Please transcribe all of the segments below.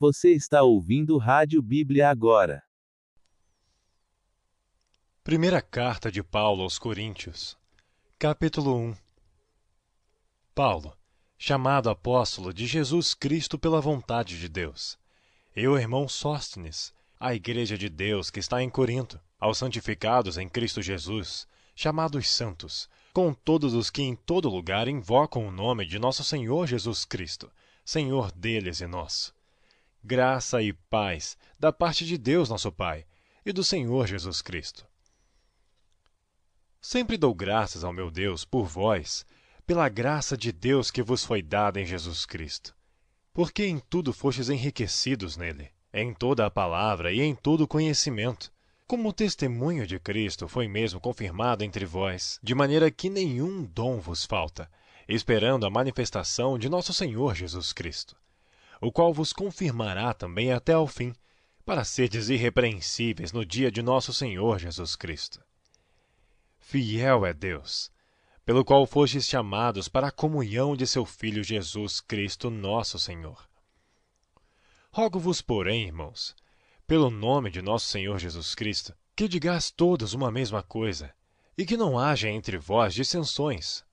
Você está ouvindo Rádio Bíblia agora. Primeira carta de Paulo aos Coríntios, capítulo 1. Paulo, chamado apóstolo de Jesus Cristo pela vontade de Deus. E o irmão Sóstenes, a igreja de Deus que está em Corinto, aos santificados em Cristo Jesus, chamados santos, com todos os que em todo lugar invocam o nome de nosso Senhor Jesus Cristo, Senhor deles e nosso. Graça e paz da parte de Deus nosso Pai e do Senhor Jesus Cristo. Sempre dou graças ao meu Deus por vós, pela graça de Deus que vos foi dada em Jesus Cristo. Porque em tudo fostes enriquecidos nele, em toda a palavra e em todo o conhecimento, como o testemunho de Cristo foi mesmo confirmado entre vós, de maneira que nenhum dom vos falta, esperando a manifestação de nosso Senhor Jesus Cristo, o qual vos confirmará também até ao fim, para serdes irrepreensíveis no dia de nosso Senhor Jesus Cristo. Fiel é Deus, pelo qual fostes chamados para a comunhão de seu Filho Jesus Cristo, nosso Senhor. Rogo-vos, porém, irmãos, pelo nome de nosso Senhor Jesus Cristo, que digais todos uma mesma coisa, e que não haja entre vós dissensões.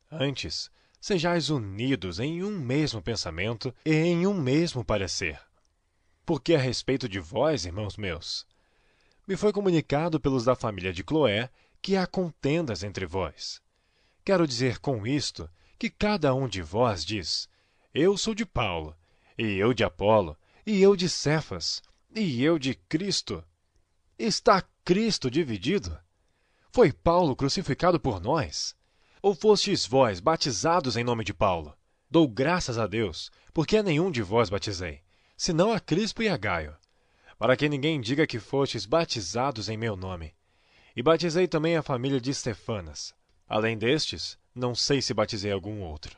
Antes, sejais unidos em um mesmo pensamento e em um mesmo parecer. Porque a respeito de vós, irmãos meus, me foi comunicado pelos da família de Cloé que há contendas entre vós. Quero dizer com isto que cada um de vós diz: eu sou de Paulo, e eu de Apolo, e eu de Cefas, e eu de Cristo. Está Cristo dividido? Foi Paulo crucificado por nós? Ou fostes vós batizados em nome de Paulo? Dou graças a Deus, porque a nenhum de vós batizei, senão a Crispo e a Gaio, para que ninguém diga que fostes batizados em meu nome. E batizei também a família de Stefanas. Além destes, não sei se batizei algum outro.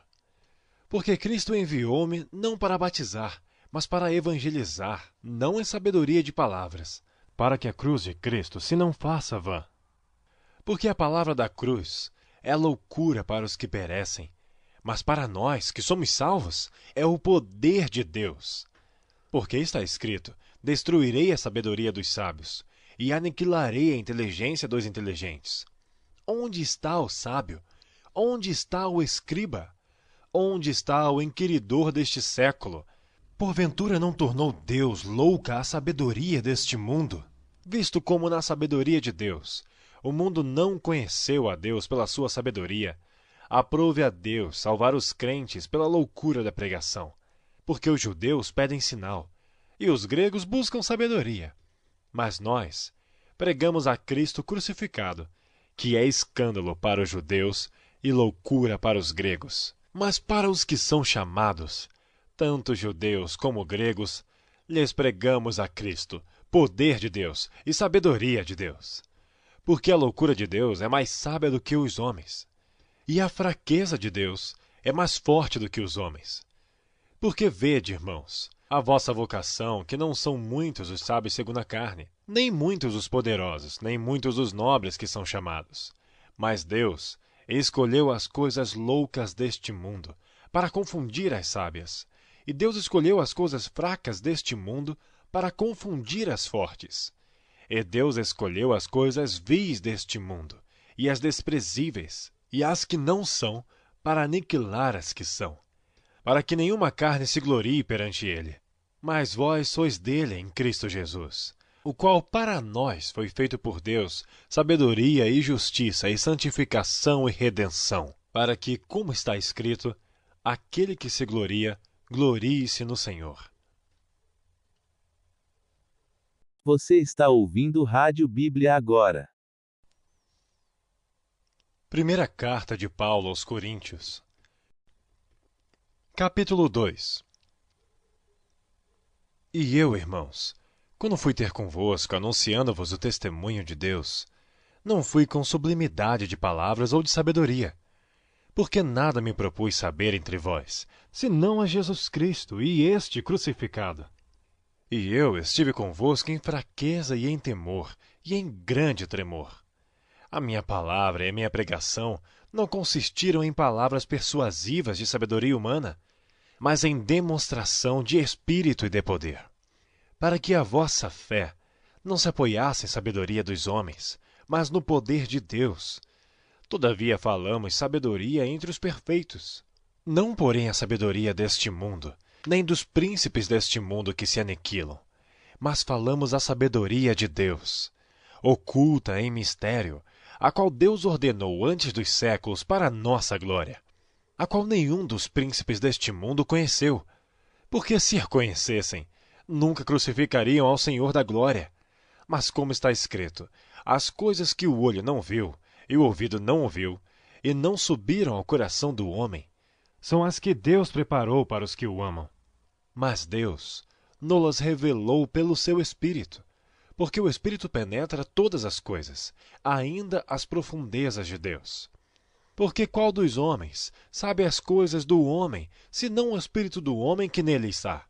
Porque Cristo enviou-me não para batizar, mas para evangelizar, não em sabedoria de palavras, para que a cruz de Cristo se não faça vã. Porque a palavra da cruz é loucura para os que perecem, mas para nós, que somos salvos, é o poder de Deus. Porque está escrito: destruirei a sabedoria dos sábios, e aniquilarei a inteligência dos inteligentes. Onde está o sábio? Onde está o escriba? Onde está o inquiridor deste século? Porventura não tornou Deus louca a sabedoria deste mundo? Visto como na sabedoria de Deus, o mundo não conheceu a Deus pela sua sabedoria, aprove a Deus salvar os crentes pela loucura da pregação. Porque os judeus pedem sinal, e os gregos buscam sabedoria. Mas nós pregamos a Cristo crucificado, que é escândalo para os judeus e loucura para os gregos. Mas para os que são chamados, tanto judeus como gregos, lhes pregamos a Cristo, poder de Deus e sabedoria de Deus. Porque a loucura de Deus é mais sábia do que os homens, e a fraqueza de Deus é mais forte do que os homens. Porque vede, irmãos, a vossa vocação, que não são muitos os sábios segundo a carne, nem muitos os poderosos, nem muitos os nobres que são chamados. Mas Deus escolheu as coisas loucas deste mundo, para confundir as sábias. E Deus escolheu as coisas fracas deste mundo, para confundir as fortes. E Deus escolheu as coisas vis deste mundo, e as desprezíveis, e as que não são, para aniquilar as que são, para que nenhuma carne se glorie perante ele. Mas vós sois dele em Cristo Jesus, o qual para nós foi feito por Deus sabedoria e justiça e santificação e redenção, para que, como está escrito, aquele que se gloria, glorie-se no Senhor. Você está ouvindo Rádio Bíblia agora. Primeira carta de Paulo aos Coríntios, capítulo 2. E eu, irmãos, quando fui ter convosco, anunciando-vos o testemunho de Deus, não fui com sublimidade de palavras ou de sabedoria, porque nada me propus saber entre vós, senão a Jesus Cristo e este crucificado. E eu estive convosco em fraqueza e em temor, e em grande tremor. A minha palavra e a minha pregação não consistiram em palavras persuasivas de sabedoria humana, mas em demonstração de espírito e de poder, para que a vossa fé não se apoiasse em sabedoria dos homens, mas no poder de Deus. Todavia falamos sabedoria entre os perfeitos, não porém a sabedoria deste mundo, nem dos príncipes deste mundo que se aniquilam, mas falamos a sabedoria de Deus, oculta em mistério, a qual Deus ordenou antes dos séculos para a nossa glória, a qual nenhum dos príncipes deste mundo conheceu, porque se a conhecessem, nunca crucificariam ao Senhor da glória. Mas como está escrito, as coisas que o olho não viu, e o ouvido não ouviu, e não subiram ao coração do homem, são as que Deus preparou para os que o amam. Mas Deus nos revelou pelo seu Espírito, porque o Espírito penetra todas as coisas, ainda as profundezas de Deus. Porque qual dos homens sabe as coisas do homem, senão o Espírito do homem que nele está?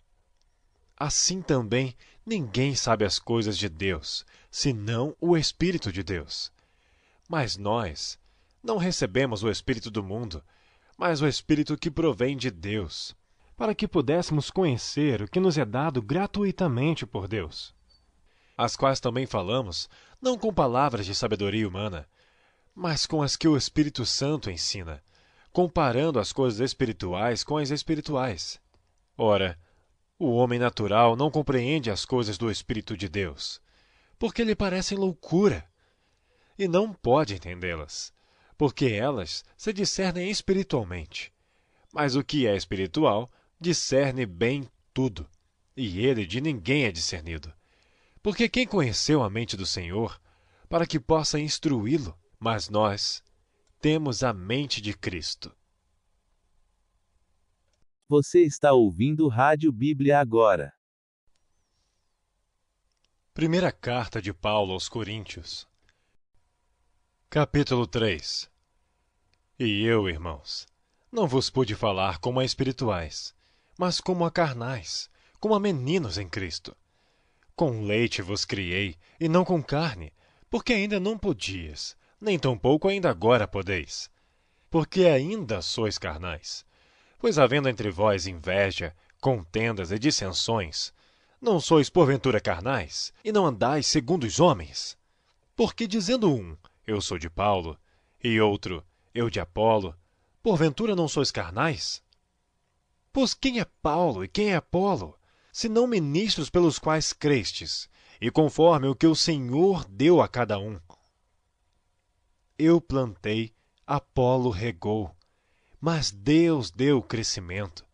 Assim também ninguém sabe as coisas de Deus, senão o Espírito de Deus. Mas nós não recebemos o Espírito do mundo, mas o Espírito que provém de Deus, para que pudéssemos conhecer o que nos é dado gratuitamente por Deus. As quais também falamos, não com palavras de sabedoria humana, mas com as que o Espírito Santo ensina, comparando as coisas espirituais com as espirituais. Ora, o homem natural não compreende as coisas do Espírito de Deus, porque lhe parecem loucura, e não pode entendê-las, porque elas se discernem espiritualmente. Mas o que é espiritual discerne bem tudo, e ele de ninguém é discernido. Porque quem conheceu a mente do Senhor, para que possa instruí-lo? Mas nós temos a mente de Cristo. Você está ouvindo Rádio Bíblia agora. Primeira carta de Paulo aos Coríntios. Capítulo 3. E eu, irmãos, não vos pude falar como a espirituais, mas como a carnais, como a meninos em Cristo. Com leite vos criei, e não com carne, porque ainda não podias, nem tampouco ainda agora podeis. Porque ainda sois carnais. Pois havendo entre vós inveja, contendas e dissensões, não sois porventura carnais, e não andais segundo os homens? Porque dizendo um, eu sou de Paulo, e outro, eu de Apolo, porventura não sois carnais? Pois quem é Paulo e quem é Apolo, senão ministros pelos quais crestes, e conforme o que o Senhor deu a cada um? Eu plantei, Apolo regou, mas Deus deu o crescimento.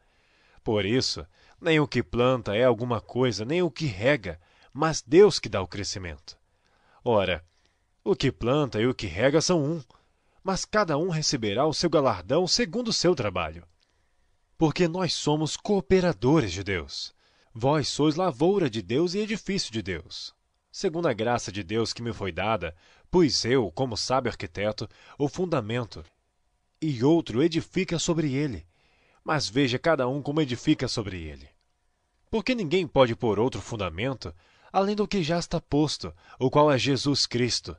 Por isso, nem o que planta é alguma coisa, nem o que rega, mas Deus que dá o crescimento. Ora, o que planta e o que rega são um, mas cada um receberá o seu galardão segundo o seu trabalho. Porque nós somos cooperadores de Deus. Vós sois lavoura de Deus e edifício de Deus. Segundo a graça de Deus que me foi dada, pus eu, como sábio arquiteto, o fundamento, e outro edifica sobre ele. Mas veja cada um como edifica sobre ele. Porque ninguém pode pôr outro fundamento, além do que já está posto, o qual é Jesus Cristo.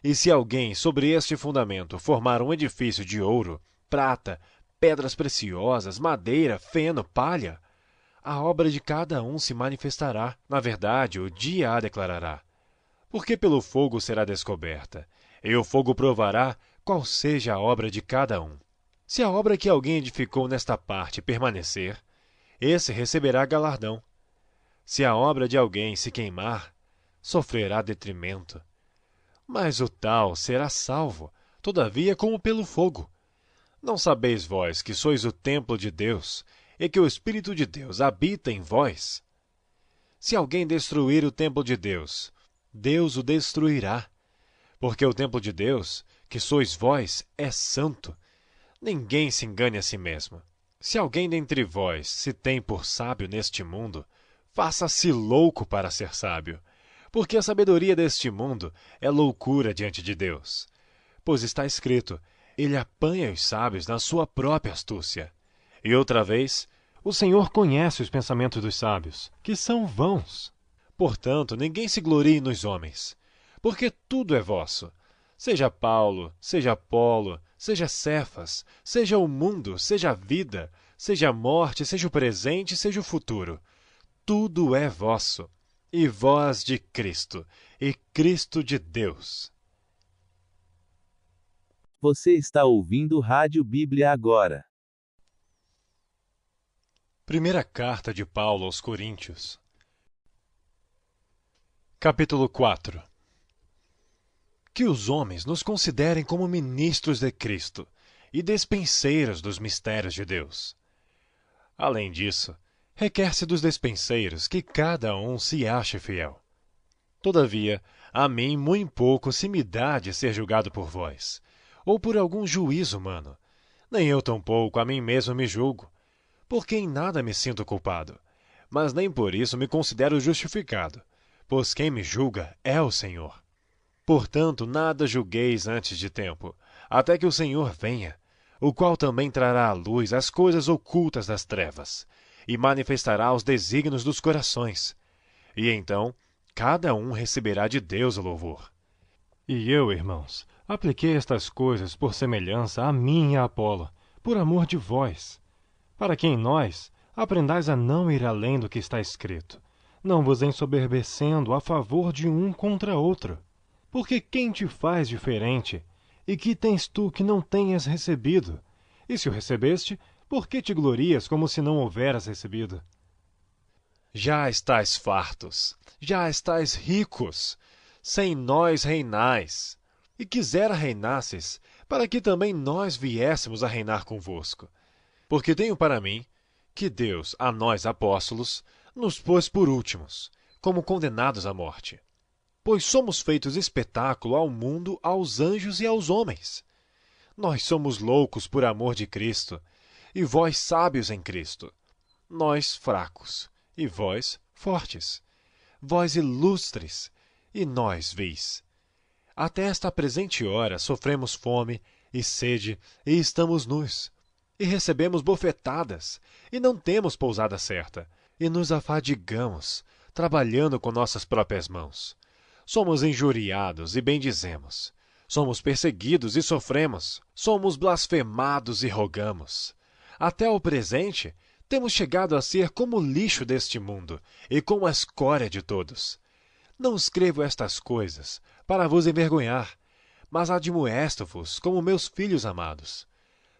E se alguém sobre este fundamento formar um edifício de ouro, prata, pedras preciosas, madeira, feno, palha, a obra de cada um se manifestará. Na verdade, o dia a declarará. Porque pelo fogo será descoberta, e o fogo provará qual seja a obra de cada um. Se a obra que alguém edificou nesta parte permanecer, esse receberá galardão. Se a obra de alguém se queimar, sofrerá detrimento. Mas o tal será salvo, todavia como pelo fogo. Não sabeis vós que sois o templo de Deus, e que o Espírito de Deus habita em vós? Se alguém destruir o templo de Deus, Deus o destruirá. Porque o templo de Deus, que sois vós, é santo. Ninguém se engane a si mesmo. Se alguém dentre vós se tem por sábio neste mundo, faça-se louco para ser sábio, porque a sabedoria deste mundo é loucura diante de Deus. Pois está escrito, ele apanha os sábios na sua própria astúcia. E outra vez, o Senhor conhece os pensamentos dos sábios, que são vãos. Portanto, ninguém se glorie nos homens, porque tudo é vosso. Seja Paulo, seja Apolo, seja Cefas, seja o mundo, seja a vida, seja a morte, seja o presente, seja o futuro. Tudo é vosso, e vós de Cristo, e Cristo de Deus. Você está ouvindo Rádio Bíblia agora. Primeira carta de Paulo aos Coríntios. Capítulo 4. Que os homens nos considerem como ministros de Cristo e despenseiros dos mistérios de Deus. Além disso, requer-se dos despenseiros que cada um se ache fiel. Todavia, a mim muito pouco se me dá de ser julgado por vós, ou por algum juízo humano. Nem eu tampouco a mim mesmo me julgo, porque em nada me sinto culpado, mas nem por isso me considero justificado, pois quem me julga é o Senhor. Portanto, nada julgueis antes de tempo, até que o Senhor venha, o qual também trará à luz as coisas ocultas das trevas, e manifestará os desígnios dos corações. E então, cada um receberá de Deus o louvor. E eu, irmãos, apliquei estas coisas por semelhança a mim e a Apolo, por amor de vós, para que em nós aprendais a não ir além do que está escrito, não vos ensoberbecendo a favor de um contra outro. Porque quem te faz diferente? E que tens tu que não tenhas recebido? E se o recebeste, por que te glorias como se não houveras recebido? Já estais fartos, já estais ricos, sem nós reinais. E quisera reinasses, para que também nós viéssemos a reinar convosco. Porque tenho para mim que Deus, a nós apóstolos, nos pôs por últimos, como condenados à morte. Pois somos feitos espetáculo ao mundo, aos anjos e aos homens. Nós somos loucos por amor de Cristo, e vós sábios em Cristo. Nós fracos, e vós fortes. Vós ilustres, e nós vis. Até esta presente hora sofremos fome e sede, e estamos nus. E recebemos bofetadas, e não temos pousada certa, e nos afadigamos, trabalhando com nossas próprias mãos. Somos injuriados e bendizemos. Somos perseguidos e sofremos. Somos blasfemados e rogamos. Até o presente, temos chegado a ser como o lixo deste mundo e como a escória de todos. Não escrevo estas coisas para vos envergonhar, mas admoesto-vos como meus filhos amados.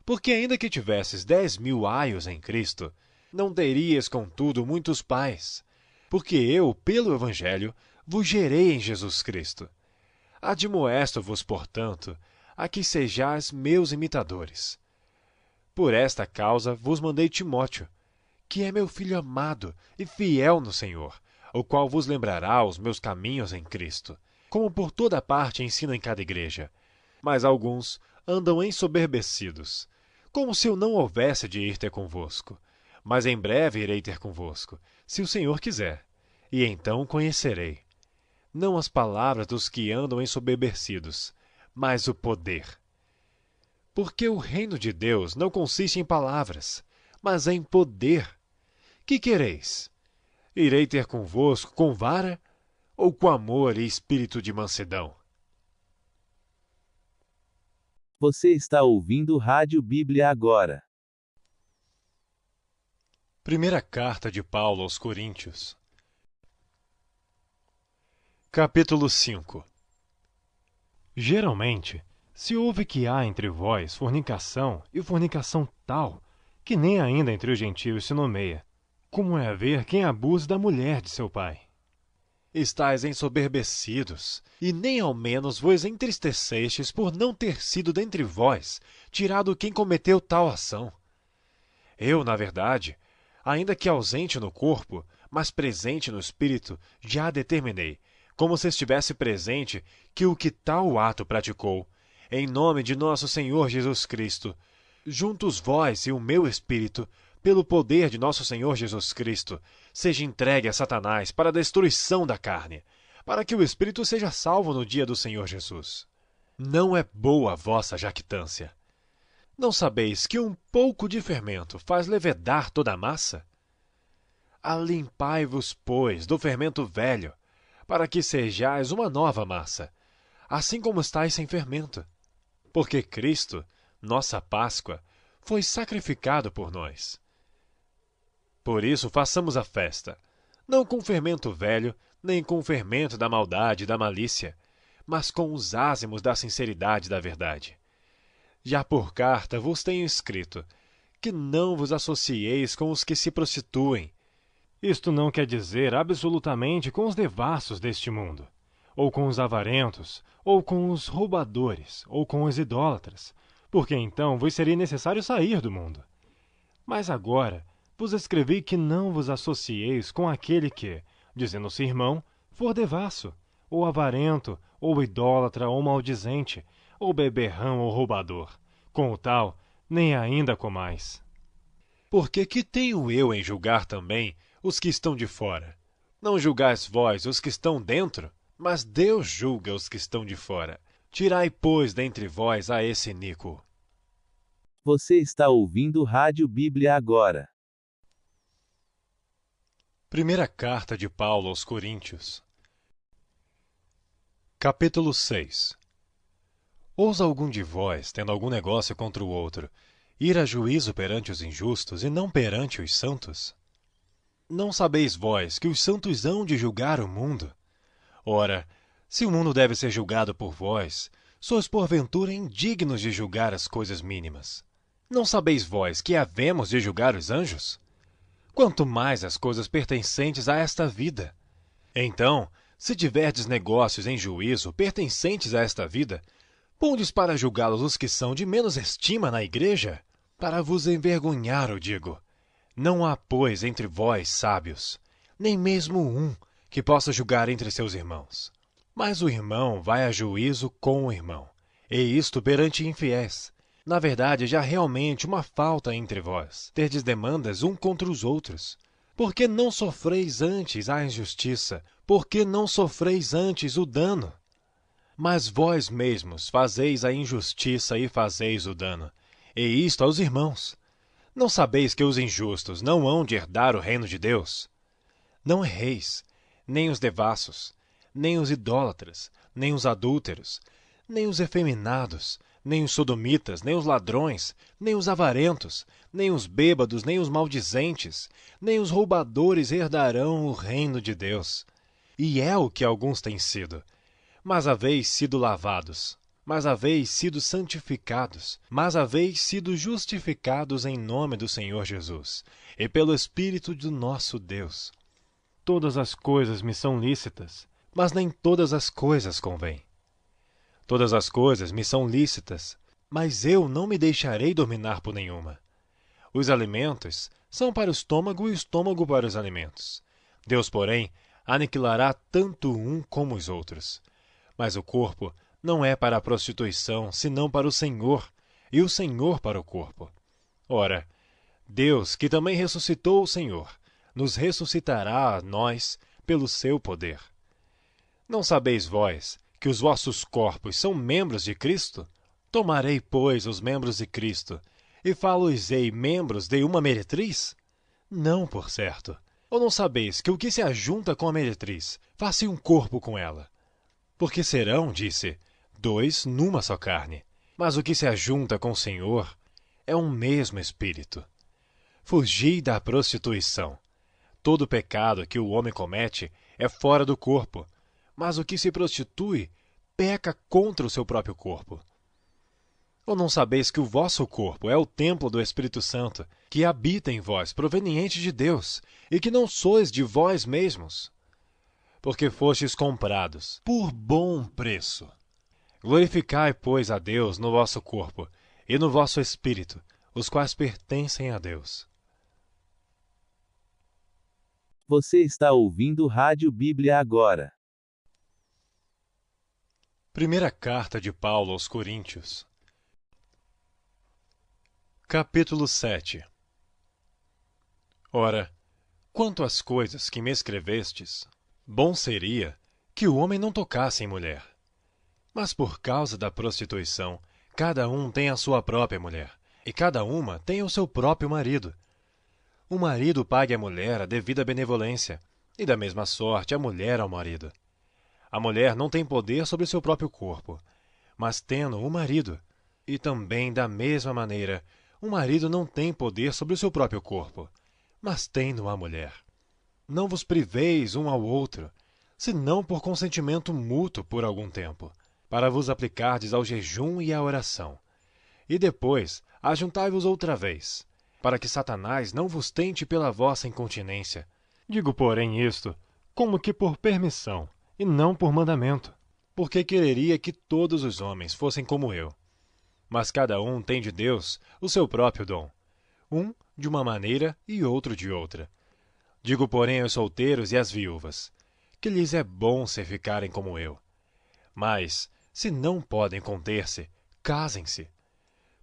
Porque ainda que tivesses 10.000 aios em Cristo, não terias, contudo, muitos pais. Porque eu, pelo Evangelho, vos gerei em Jesus Cristo. Admoesto-vos, portanto, a que sejais meus imitadores. Por esta causa vos mandei Timóteo, que é meu filho amado e fiel no Senhor, o qual vos lembrará os meus caminhos em Cristo, como por toda parte ensino em cada igreja. Mas alguns andam ensoberbecidos, como se eu não houvesse de ir ter convosco. Mas em breve irei ter convosco, se o Senhor quiser, e então o conhecerei. Não as palavras dos que andam ensoberbecidos, mas o poder. Porque o reino de Deus não consiste em palavras, mas em poder. Que quereis? Irei ter convosco com vara ou com amor e espírito de mansidão? Você está ouvindo Rádio Bíblia agora. Primeira carta de Paulo aos Coríntios. Capítulo 5. Geralmente, se ouve que há entre vós fornicação, e fornicação tal, que nem ainda entre os gentios se nomeia, como é haver quem abuse da mulher de seu pai. Estais ensoberbecidos, e nem ao menos vos entristecestes por não ter sido dentre vós tirado quem cometeu tal ação. Eu, na verdade, ainda que ausente no corpo, mas presente no espírito, já determinei, como se estivesse presente, que o que tal ato praticou, em nome de nosso Senhor Jesus Cristo, juntos vós e o meu espírito, pelo poder de nosso Senhor Jesus Cristo, seja entregue a Satanás para a destruição da carne, para que o espírito seja salvo no dia do Senhor Jesus. Não é boa a vossa jactância. Não sabeis que um pouco de fermento faz levedar toda a massa? Alimpai-vos, pois, do fermento velho, para que sejais uma nova massa, assim como estáis sem fermento. Porque Cristo, nossa Páscoa, foi sacrificado por nós. Por isso façamos a festa, não com fermento velho, nem com o fermento da maldade e da malícia, mas com os ázimos da sinceridade e da verdade. Já por carta vos tenho escrito, que não vos associeis com os que se prostituem. Isto não quer dizer absolutamente com os devassos deste mundo, ou com os avarentos, ou com os roubadores, ou com os idólatras, porque então vos seria necessário sair do mundo. Mas agora vos escrevi que não vos associeis com aquele que, dizendo-se irmão, for devasso, ou avarento, ou idólatra, ou maldizente, ou beberrão, ou roubador. Com o tal, nem ainda comais. Porque que tenho eu em julgar também os que estão de fora? Não julgais vós os que estão dentro, mas Deus julga os que estão de fora. Tirai, pois, dentre vós a esse iníquo. Você está ouvindo Rádio Bíblia agora. Primeira carta de Paulo aos Coríntios. Capítulo 6. Ousa algum de vós, tendo algum negócio contra o outro, ir a juízo perante os injustos e não perante os santos? Não sabeis vós que os santos hão de julgar o mundo? Ora, se o mundo deve ser julgado por vós, sois porventura indignos de julgar as coisas mínimas. Não sabeis vós que havemos de julgar os anjos? Quanto mais as coisas pertencentes a esta vida. Então, se tiverdes negócios em juízo pertencentes a esta vida, pondes para julgá-los os que são de menos estima na igreja? Para vos envergonhar, eu digo. Não há, pois, entre vós sábios, nem mesmo um que possa julgar entre seus irmãos. Mas o irmão vai a juízo com o irmão, e isto perante infiéis. Na verdade, já realmente uma falta entre vós, terdes demandas um contra os outros. Por que não sofreis antes a injustiça? Por que não sofreis antes o dano? Mas vós mesmos fazeis a injustiça e fazeis o dano, e isto aos irmãos. Não sabeis que os injustos não hão de herdar o reino de Deus? Não erreis, nem os devassos, nem os idólatras, nem os adúlteros, nem os efeminados, nem os sodomitas, nem os ladrões, nem os avarentos, nem os bêbados, nem os maldizentes, nem os roubadores herdarão o reino de Deus. E é o que alguns têm sido. Mas haveis sido lavados, mas haveis sido santificados, mas haveis sido justificados em nome do Senhor Jesus, e pelo Espírito do nosso Deus. Todas as coisas me são lícitas, mas nem todas as coisas convêm. Todas as coisas me são lícitas, mas eu não me deixarei dominar por nenhuma. Os alimentos são para o estômago e o estômago para os alimentos. Deus, porém, aniquilará tanto um como os outros. Mas o corpo não é para a prostituição, senão para o Senhor, e o Senhor para o corpo. Ora, Deus, que também ressuscitou o Senhor, nos ressuscitará a nós pelo seu poder. Não sabeis vós que os vossos corpos são membros de Cristo? Tomarei, pois, os membros de Cristo, e falo-os-ei membros de uma meretriz? Não, por certo. Ou não sabeis que o que se ajunta com a meretriz, faz-se um corpo com ela? Porque serão, disse, dois numa só carne. Mas o que se ajunta com o Senhor é um mesmo espírito. Fugi da prostituição. Todo pecado que o homem comete é fora do corpo, mas o que se prostitui peca contra o seu próprio corpo. Ou não sabeis que o vosso corpo é o templo do Espírito Santo, que habita em vós, proveniente de Deus, e que não sois de vós mesmos? Porque fostes comprados por bom preço. Glorificai, pois, a Deus no vosso corpo e no vosso espírito, os quais pertencem a Deus. Você está ouvindo Rádio Bíblia agora. Primeira carta de Paulo aos Coríntios. Capítulo 7. Ora, quanto às coisas que me escrevestes, bom seria que o homem não tocasse em mulher. Mas por causa da prostituição, cada um tem a sua própria mulher, e cada uma tem o seu próprio marido. O marido pague à mulher a devida benevolência, e da mesma sorte a mulher ao marido. A mulher não tem poder sobre o seu próprio corpo, mas tendo o marido. E também, da mesma maneira, o marido não tem poder sobre o seu próprio corpo, mas tem-no a mulher. Não vos priveis um ao outro, senão por consentimento mútuo por algum tempo, para vos aplicardes ao jejum e à oração. E depois ajuntai-vos outra vez, para que Satanás não vos tente pela vossa incontinência. Digo, porém, isto como que por permissão, e não por mandamento, porque quereria que todos os homens fossem como eu. Mas cada um tem de Deus o seu próprio dom, um de uma maneira e outro de outra. Digo, porém, aos solteiros e às viúvas, que lhes é bom se ficarem como eu. Mas, se não podem conter-se, casem-se,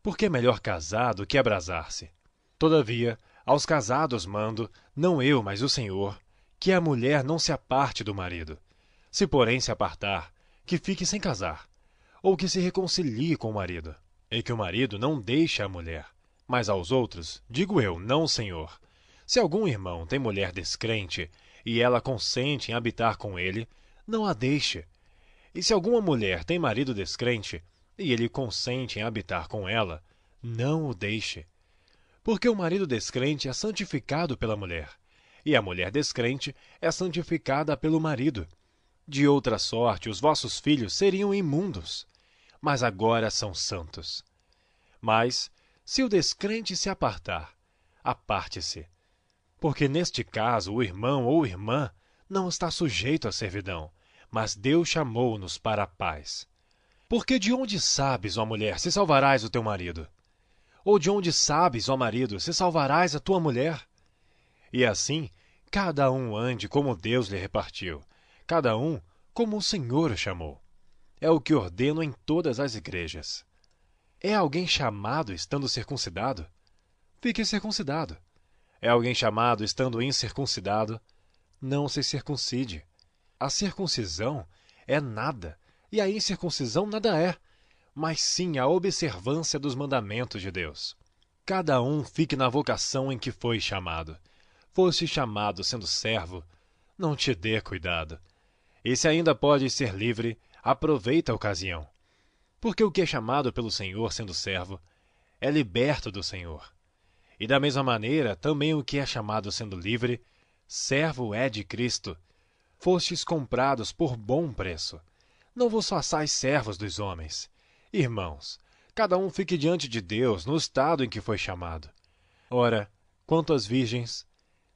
porque é melhor casar do que abrasar-se. Todavia, aos casados mando, não eu, mas o Senhor, que a mulher não se aparte do marido. Se, porém, se apartar, que fique sem casar, ou que se reconcilie com o marido, e que o marido não deixe a mulher. Mas aos outros, digo eu, não o Senhor. Se algum irmão tem mulher descrente, e ela consente em habitar com ele, não a deixe. E se alguma mulher tem marido descrente, e ele consente em habitar com ela, não o deixe. Porque o marido descrente é santificado pela mulher, e a mulher descrente é santificada pelo marido. De outra sorte, os vossos filhos seriam imundos, mas agora são santos. Mas, se o descrente se apartar, aparte-se. Porque neste caso o irmão ou irmã não está sujeito à servidão, mas Deus chamou-nos para a paz. Porque de onde sabes, ó mulher, se salvarás o teu marido? Ou de onde sabes, ó marido, se salvarás a tua mulher? E assim, cada um ande como Deus lhe repartiu, cada um como o Senhor o chamou. É o que ordeno em todas as igrejas. É alguém chamado estando circuncidado? Fique circuncidado. É alguém chamado estando incircuncidado? Não se circuncide. A circuncisão é nada, e a incircuncisão nada é, mas sim a observância dos mandamentos de Deus. Cada um fique na vocação em que foi chamado. Foste chamado sendo servo, não te dê cuidado. E se ainda podes ser livre, aproveita a ocasião. Porque o que é chamado pelo Senhor sendo servo, é liberto do Senhor. E da mesma maneira, também o que é chamado sendo livre, servo é de Cristo. Fostes comprados por bom preço. Não vos façais servos dos homens. Irmãos, cada um fique diante de Deus no estado em que foi chamado. Ora, quanto às virgens,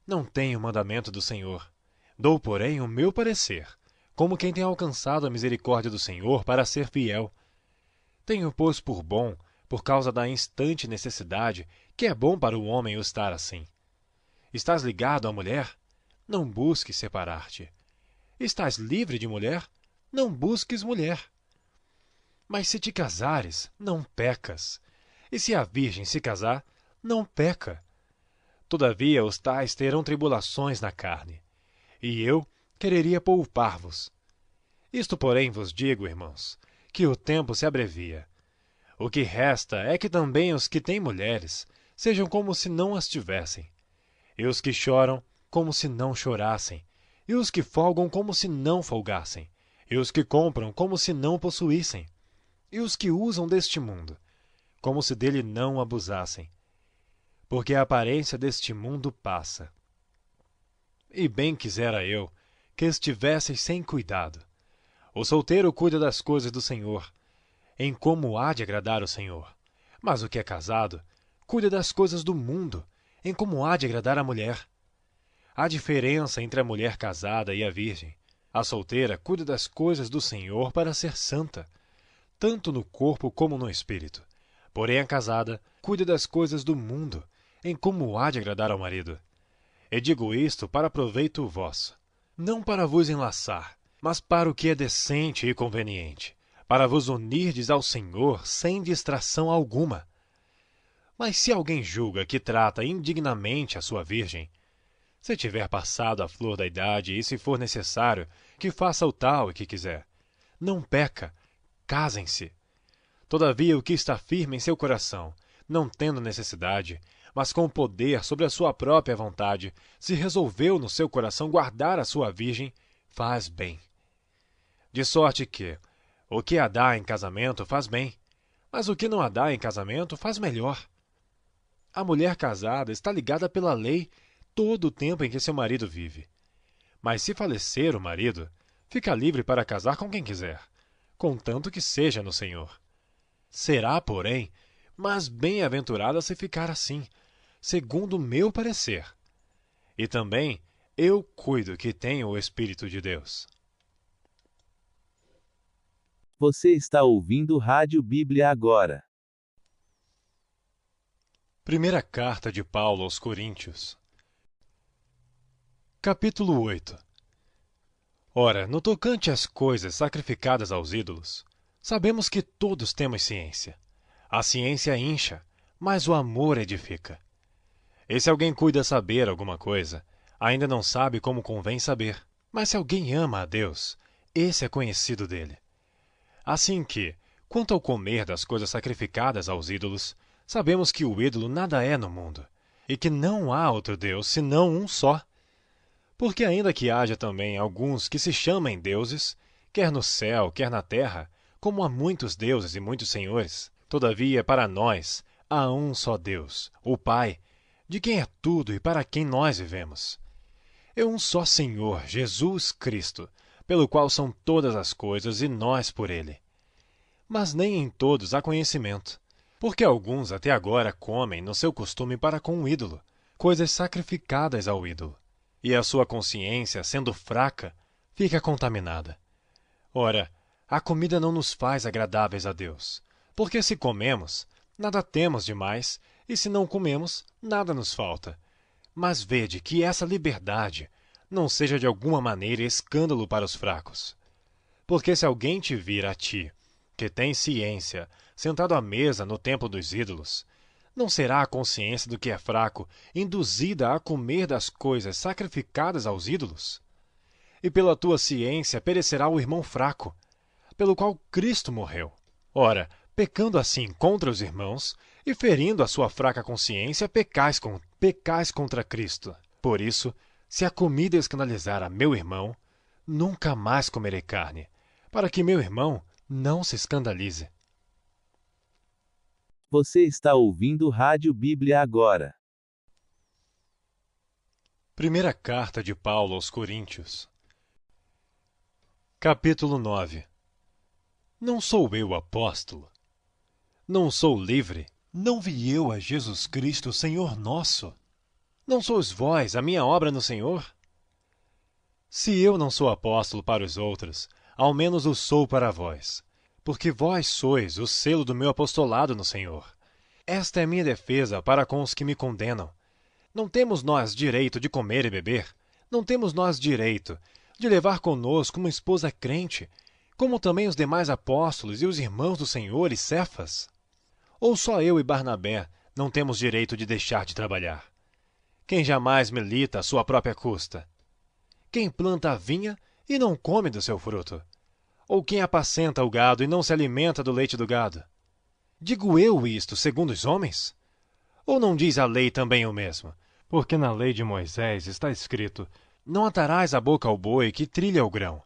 não tenho mandamento do Senhor. Dou, porém, o meu parecer, como quem tem alcançado a misericórdia do Senhor para ser fiel. Tenho, pois, por bom, por causa da instante necessidade, que é bom para o homem o estar assim. Estás ligado à mulher? Não busques separar-te. Estás livre de mulher? Não busques mulher. Mas se te casares, não pecas. E se a virgem se casar, não peca. Todavia os tais terão tribulações na carne. E eu quereria poupar-vos. Isto, porém, vos digo, irmãos, que o tempo se abrevia. O que resta é que também os que têm mulheres sejam como se não as tivessem, e os que choram como se não chorassem, e os que folgam como se não folgassem, e os que compram como se não possuíssem, e os que usam deste mundo, como se dele não abusassem. Porque a aparência deste mundo passa. E bem quisera eu que estivesseis sem cuidado. O solteiro cuida das coisas do Senhor, em como há de agradar o Senhor. Mas o que é casado cuida das coisas do mundo, em como há de agradar a mulher. Há diferença entre a mulher casada e a virgem. A solteira cuida das coisas do Senhor para ser santa, tanto no corpo como no espírito. Porém a casada cuida das coisas do mundo, em como há de agradar ao marido. E digo isto para proveito vosso, não para vos enlaçar, mas para o que é decente e conveniente, para vos unirdes ao Senhor sem distração alguma. Mas se alguém julga que trata indignamente a sua virgem, se tiver passado a flor da idade e se for necessário, que faça o tal e que quiser. Não peca, casem-se. Todavia o que está firme em seu coração, não tendo necessidade, mas com poder sobre a sua própria vontade, se resolveu no seu coração guardar a sua virgem, faz bem. De sorte que, o que a dá em casamento faz bem, mas o que não a dá em casamento faz melhor. A mulher casada está ligada pela lei todo o tempo em que seu marido vive. Mas se falecer o marido, fica livre para casar com quem quiser, contanto que seja no Senhor. Será, porém, mais bem-aventurada se ficar assim, segundo o meu parecer. E também eu cuido que tenho o Espírito de Deus. Você está ouvindo Rádio Bíblia agora. Primeira carta de Paulo aos Coríntios. Capítulo 8. Ora, no tocante às coisas sacrificadas aos ídolos, sabemos que todos temos ciência. A ciência incha, mas o amor edifica. E se alguém cuida saber alguma coisa, ainda não sabe como convém saber. Mas se alguém ama a Deus, esse é conhecido dele. Assim que, quanto ao comer das coisas sacrificadas aos ídolos, sabemos que o ídolo nada é no mundo, e que não há outro Deus senão um só. Porque ainda que haja também alguns que se chamem deuses, quer no céu, quer na terra, como há muitos deuses e muitos senhores, todavia para nós há um só Deus, o Pai, de quem é tudo e para quem nós vivemos. É um só Senhor, Jesus Cristo, pelo qual são todas as coisas e nós por ele. Mas nem em todos há conhecimento, porque alguns até agora comem no seu costume para com o ídolo, coisas sacrificadas ao ídolo, e a sua consciência, sendo fraca, fica contaminada. Ora, a comida não nos faz agradáveis a Deus, porque se comemos, nada temos demais, e se não comemos, nada nos falta. Mas vede que essa liberdade não seja de alguma maneira escândalo para os fracos. Porque se alguém te vir a ti, que tem ciência, sentado à mesa no templo dos ídolos, não será a consciência do que é fraco induzida a comer das coisas sacrificadas aos ídolos? E pela tua ciência perecerá o irmão fraco, pelo qual Cristo morreu. Ora, pecando assim contra os irmãos, e ferindo a sua fraca consciência, pecais contra Cristo. Por isso, se a comida escandalizar a meu irmão, nunca mais comerei carne, para que meu irmão não se escandalize. Você está ouvindo Rádio Bíblia agora. Primeira carta de Paulo aos Coríntios. Capítulo 9. Não sou eu apóstolo? Não sou livre? Não vi eu a Jesus Cristo, Senhor nosso? Não sois vós a minha obra no Senhor? Se eu não sou apóstolo para os outros, ao menos o sou para vós, porque vós sois o selo do meu apostolado no Senhor. Esta é a minha defesa para com os que me condenam. Não temos nós direito de comer e beber? Não temos nós direito de levar conosco uma esposa crente, como também os demais apóstolos e os irmãos do Senhor e Cefas? Ou só eu e Barnabé não temos direito de deixar de trabalhar? Quem jamais milita à sua própria custa? Quem planta a vinha e não come do seu fruto? Ou quem apacenta o gado e não se alimenta do leite do gado? Digo eu isto segundo os homens? Ou não diz a lei também o mesmo? Porque na lei de Moisés está escrito: não atarás a boca ao boi que trilha o grão.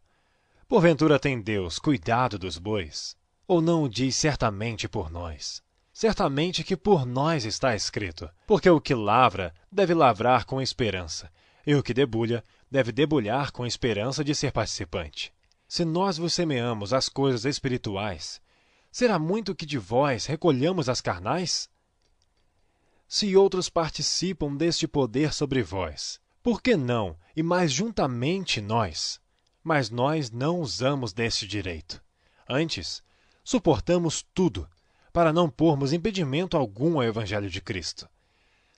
Porventura tem Deus cuidado dos bois? Ou não o diz certamente por nós? Certamente que por nós está escrito, porque o que lavra deve lavrar com esperança, e o que debulha deve debulhar com esperança de ser participante. Se nós vos semeamos as coisas espirituais, será muito que de vós recolhamos as carnais? Se outros participam deste poder sobre vós, por que não, e mais juntamente nós? Mas nós não usamos deste direito. Antes, suportamos tudo, para não pormos impedimento algum ao Evangelho de Cristo.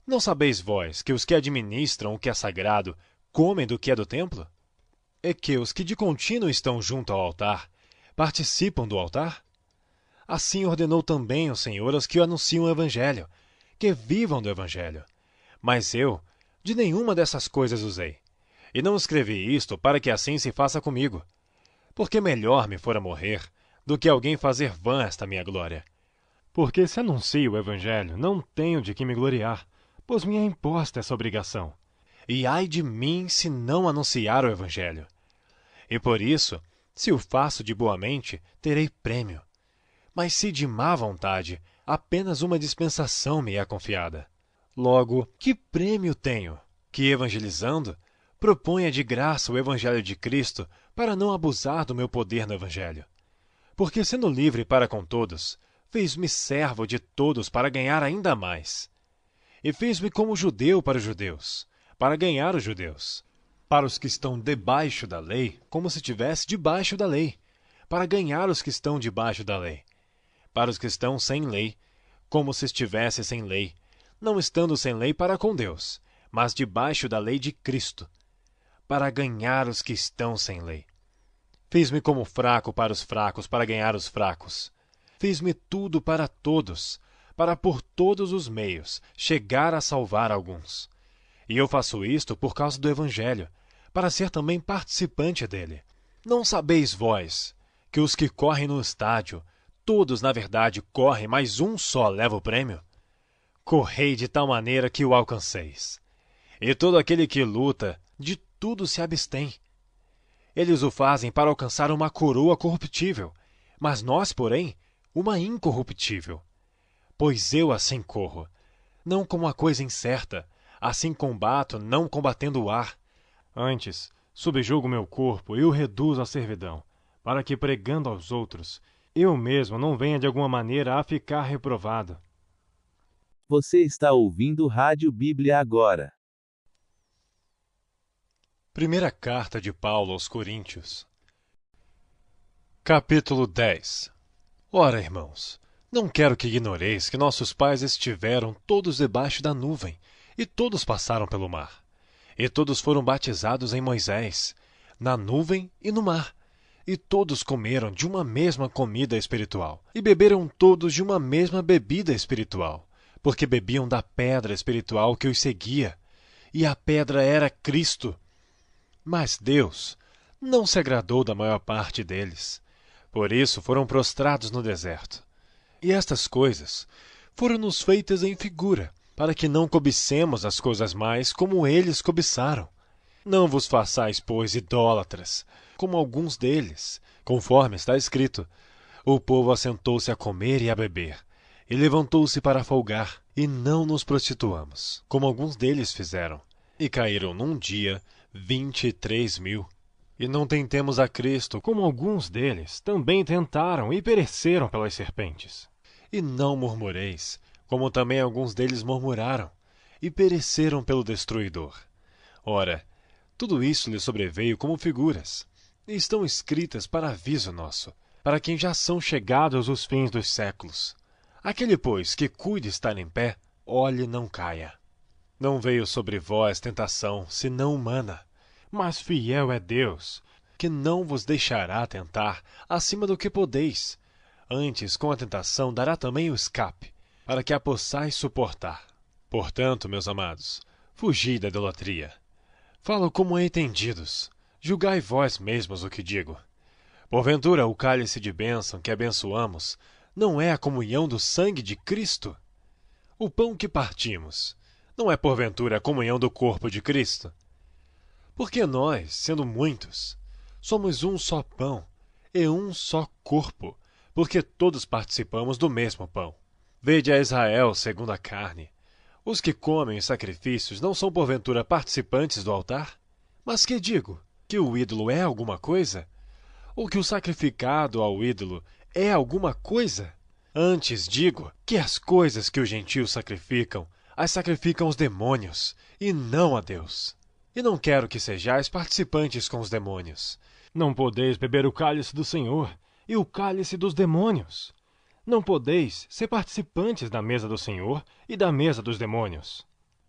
Não sabeis vós que os que administram o que é sagrado comem do que é do templo? E que os que de contínuo estão junto ao altar participam do altar? Assim ordenou também o Senhor aos que anunciam o Evangelho, que vivam do Evangelho. Mas eu, de nenhuma dessas coisas usei. E não escrevi isto para que assim se faça comigo. Porque melhor me fora morrer do que alguém fazer vã esta minha glória. Porque se anuncio o Evangelho, não tenho de que me gloriar, pois me é imposta essa obrigação. E ai de mim se não anunciar o Evangelho. E por isso, se o faço de boa mente, terei prêmio. Mas se de má vontade, apenas uma dispensação me é confiada. Logo, que prêmio tenho? que, evangelizando, proponha de graça o Evangelho de Cristo para não abusar do meu poder no Evangelho. Porque, sendo livre para com todos, fez-me servo de todos para ganhar ainda mais. E fez-me como judeu para os judeus, para ganhar os judeus. Para os que estão debaixo da lei, como se estivesse debaixo da lei, para ganhar os que estão debaixo da lei. Para os que estão sem lei, como se estivesse sem lei, não estando sem lei para com Deus, mas debaixo da lei de Cristo, para ganhar os que estão sem lei. Fez-me como fraco para os fracos, para ganhar os fracos. Fez-me tudo para todos, para por todos os meios chegar a salvar alguns. E eu faço isto por causa do Evangelho, para ser também participante dele. Não sabeis vós que os que correm no estádio, todos na verdade correm, mas um só leva o prêmio? Correi de tal maneira que o alcanceis. E todo aquele que luta, de tudo se abstém. Eles o fazem para alcançar uma coroa corruptível, mas nós, porém, uma incorruptível. Pois eu assim corro, não como a coisa incerta, assim combato, não combatendo o ar. Antes, subjugo meu corpo e o reduzo à servidão, para que, pregando aos outros, eu mesmo não venha de alguma maneira a ficar reprovado. Você está ouvindo Rádio Bíblia agora. Primeira carta de Paulo aos Coríntios. Capítulo 10. Ora, irmãos, não quero que ignoreis que nossos pais estiveram todos debaixo da nuvem, e todos passaram pelo mar. E todos foram batizados em Moisés, na nuvem e no mar. E todos comeram de uma mesma comida espiritual, e beberam todos de uma mesma bebida espiritual, porque bebiam da pedra espiritual que os seguia, e a pedra era Cristo. Mas Deus não se agradou da maior parte deles. Por isso foram prostrados no deserto. E estas coisas foram-nos feitas em figura, para que não cobicemos as coisas mais como eles cobiçaram. Não vos façais, pois, idólatras, como alguns deles, conforme está escrito: o povo assentou-se a comer e a beber, e levantou-se para folgar, e não nos prostituamos, como alguns deles fizeram, e caíram num dia 23.000. E não tentemos a Cristo, como alguns deles também tentaram e pereceram pelas serpentes. E não murmureis, como também alguns deles murmuraram, e pereceram pelo destruidor. Ora, tudo isso lhe sobreveio como figuras, e estão escritas para aviso nosso, para quem já são chegados os fins dos séculos. Aquele, pois, que cuide estar em pé, olhe não caia. Não veio sobre vós tentação, senão humana, mas fiel é Deus, que não vos deixará tentar acima do que podeis. Antes, com a tentação, dará também o escape, para que a possais suportar. Portanto, meus amados, fugi da idolatria. Falo como entendidos, julgai vós mesmos o que digo. Porventura, o cálice de bênção que abençoamos não é a comunhão do sangue de Cristo? O pão que partimos não é porventura a comunhão do corpo de Cristo? Porque nós, sendo muitos, somos um só pão e um só corpo, porque todos participamos do mesmo pão. Vede a Israel segundo a carne. Os que comem os sacrifícios não são porventura participantes do altar? Mas que digo? Que o ídolo é alguma coisa? Ou que o sacrificado ao ídolo é alguma coisa? Antes digo que as coisas que os gentios sacrificam, as sacrificam os demônios, e não a Deus. E não quero que sejais participantes com os demônios. Não podeis beber o cálice do Senhor e o cálice dos demônios. Não podeis ser participantes da mesa do Senhor e da mesa dos demônios.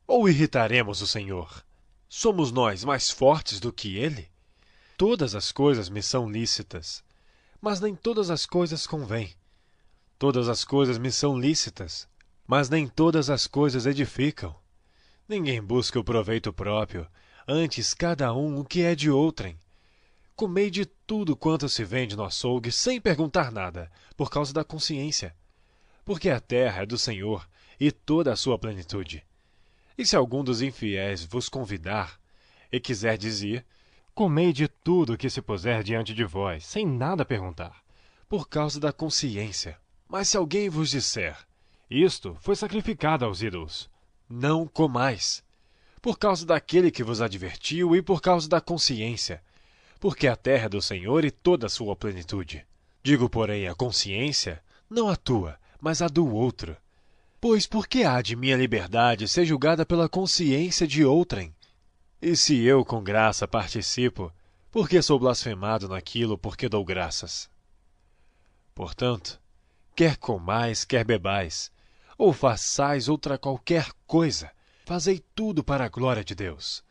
Ou irritaremos o Senhor? Somos nós mais fortes do que Ele? Todas as coisas me são lícitas, mas nem todas as coisas convêm. Todas as coisas me são lícitas, mas nem todas as coisas edificam. Ninguém busca o proveito próprio, antes cada um o que é de outrem. Comei de tudo quanto se vende no açougue sem perguntar nada, por causa da consciência. Porque a terra é do Senhor e toda a sua plenitude. E se algum dos infiéis vos convidar e quiser dizer: comei de tudo que se puser diante de vós, sem nada perguntar, por causa da consciência. Mas se alguém vos disser: isto foi sacrificado aos ídolos, não comais, por causa daquele que vos advertiu e por causa da consciência, porque a terra é do Senhor e toda a sua plenitude. Digo, porém, a consciência, não a tua, mas a do outro. Pois por que há de minha liberdade ser julgada pela consciência de outrem? E se eu com graça participo, por que sou blasfemado naquilo por que dou graças? Portanto, quer comais, quer bebais, ou façais outra qualquer coisa, fazei tudo para a glória de Deus.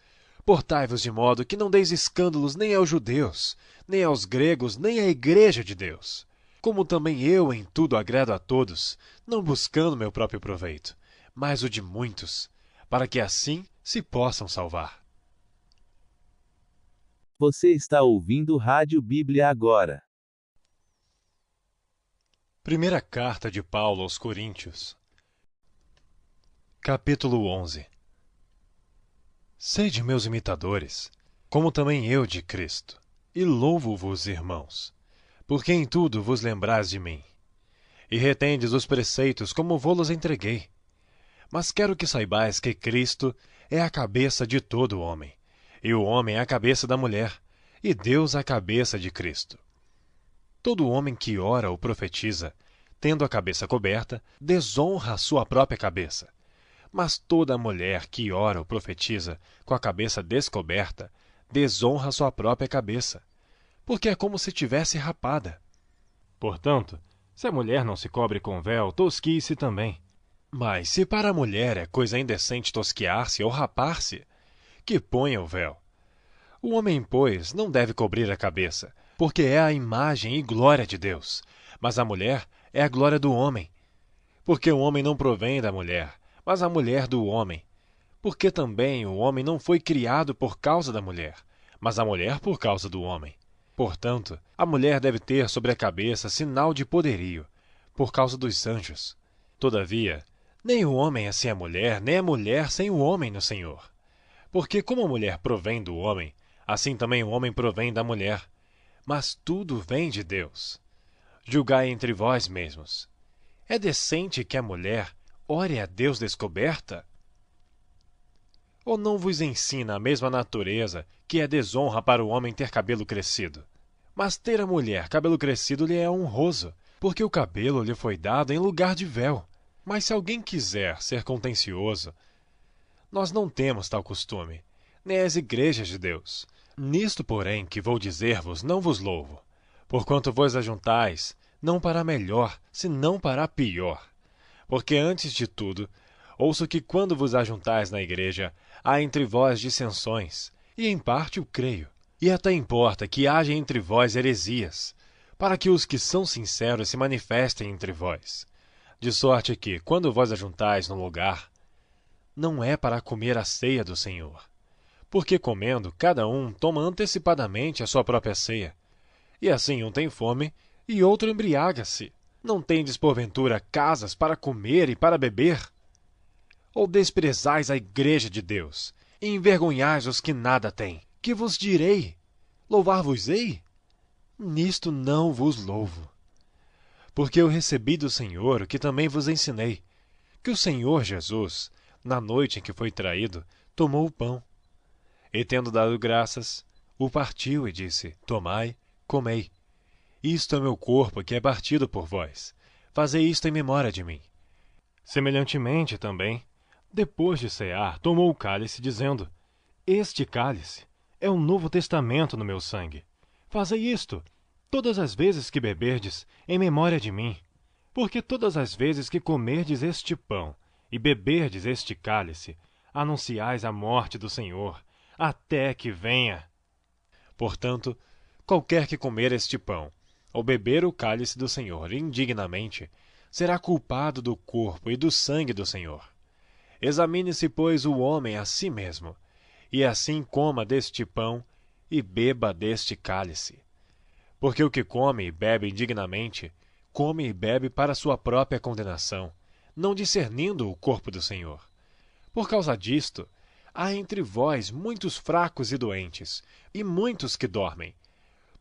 Portai-vos de modo que não deis escândalos nem aos judeus, nem aos gregos, nem à igreja de Deus. Como também eu em tudo agrado a todos, não buscando meu próprio proveito, mas o de muitos, para que assim se possam salvar. Você está ouvindo Rádio Bíblia agora. Primeira carta de Paulo aos Coríntios, capítulo 11. Sede meus imitadores, como também eu de Cristo, e louvo-vos, irmãos, porque em tudo vos lembrais de mim, e retendes os preceitos como vô-los entreguei. Mas quero que saibais que Cristo é a cabeça de todo homem, e o homem é a cabeça da mulher, e Deus a cabeça de Cristo. Todo homem que ora ou profetiza, tendo a cabeça coberta, desonra a sua própria cabeça. Mas toda mulher que ora ou profetiza com a cabeça descoberta, desonra a sua própria cabeça, porque é como se tivesse rapada. Portanto, se a mulher não se cobre com véu, tosquie-se também. Mas se para a mulher é coisa indecente tosquiar-se ou rapar-se, que ponha o véu. O homem, pois, não deve cobrir a cabeça, porque é a imagem e glória de Deus, mas a mulher é a glória do homem. Porque o homem não provém da mulher, mas a mulher do homem. Porque também o homem não foi criado por causa da mulher, mas a mulher por causa do homem. Portanto, a mulher deve ter sobre a cabeça sinal de poderio, por causa dos anjos. Todavia, nem o homem é sem a mulher, nem a mulher sem o homem no Senhor. Porque como a mulher provém do homem, assim também o homem provém da mulher. Mas tudo vem de Deus. Julgai entre vós mesmos. É decente que a mulher ore a Deus descoberta? Ou não vos ensina a mesma natureza que é desonra para o homem ter cabelo crescido? Mas ter a mulher cabelo crescido lhe é honroso, porque o cabelo lhe foi dado em lugar de véu. Mas se alguém quiser ser contencioso, nós não temos tal costume, nem as igrejas de Deus. Nisto, porém, que vou dizer-vos, não vos louvo, porquanto vos ajuntais, não para melhor, senão para pior. Porque antes de tudo, ouço que quando vos ajuntais na igreja, há entre vós dissensões, e em parte o creio. E até importa que haja entre vós heresias, para que os que são sinceros se manifestem entre vós. De sorte que, quando vós ajuntais num lugar, não é para comer a ceia do Senhor. Porque comendo, cada um toma antecipadamente a sua própria ceia. E assim um tem fome, e outro embriaga-se. Não tendes, porventura, casas para comer e para beber? Ou desprezais a igreja de Deus, e envergonhais os que nada têm? Que vos direi? Louvar-vos-ei? Nisto não vos louvo. Porque eu recebi do Senhor o que também vos ensinei, que o Senhor Jesus, na noite em que foi traído, tomou o pão. E tendo dado graças, o partiu e disse: Tomai, comei. Isto é meu corpo que é partido por vós. Fazei isto em memória de mim. Semelhantemente também, depois de cear, tomou o cálice, dizendo: Este cálice é o novo testamento no meu sangue. Fazei isto, todas as vezes que beberdes, em memória de mim. Porque todas as vezes que comerdes este pão e beberdes este cálice, anunciais a morte do Senhor, até que venha. Portanto, qualquer que comer este pão, ou beber o cálice do Senhor indignamente, será culpado do corpo e do sangue do Senhor. Examine-se, pois, o homem a si mesmo, e assim coma deste pão e beba deste cálice. Porque o que come e bebe indignamente, come e bebe para sua própria condenação, não discernindo o corpo do Senhor. Por causa disto, há entre vós muitos fracos e doentes, e muitos que dormem.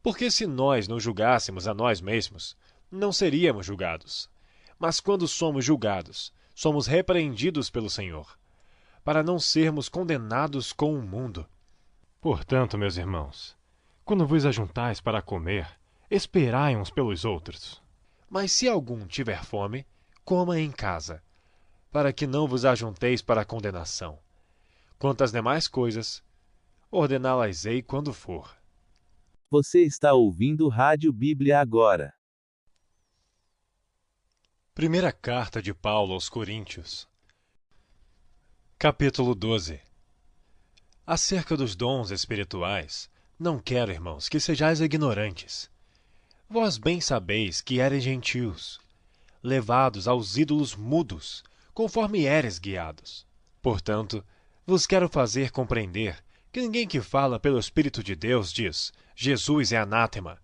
Porque se nós não julgássemos a nós mesmos, não seríamos julgados. Mas quando somos julgados, somos repreendidos pelo Senhor. para não sermos condenados com o mundo. Portanto, meus irmãos, quando vos ajuntais para comer, esperai uns pelos outros. Mas se algum tiver fome, coma em casa, para que não vos ajunteis para a condenação. Quanto às demais coisas, ordená-las-ei quando for. Você está ouvindo Rádio Bíblia agora. Primeira carta de Paulo aos Coríntios. Capítulo 12. Acerca dos dons espirituais, não quero, irmãos, que sejais ignorantes. Vós bem sabeis que eres gentios, levados aos ídolos mudos, conforme eres guiados. Portanto, vos quero fazer compreender que ninguém que fala pelo Espírito de Deus diz, Jesus é anátema,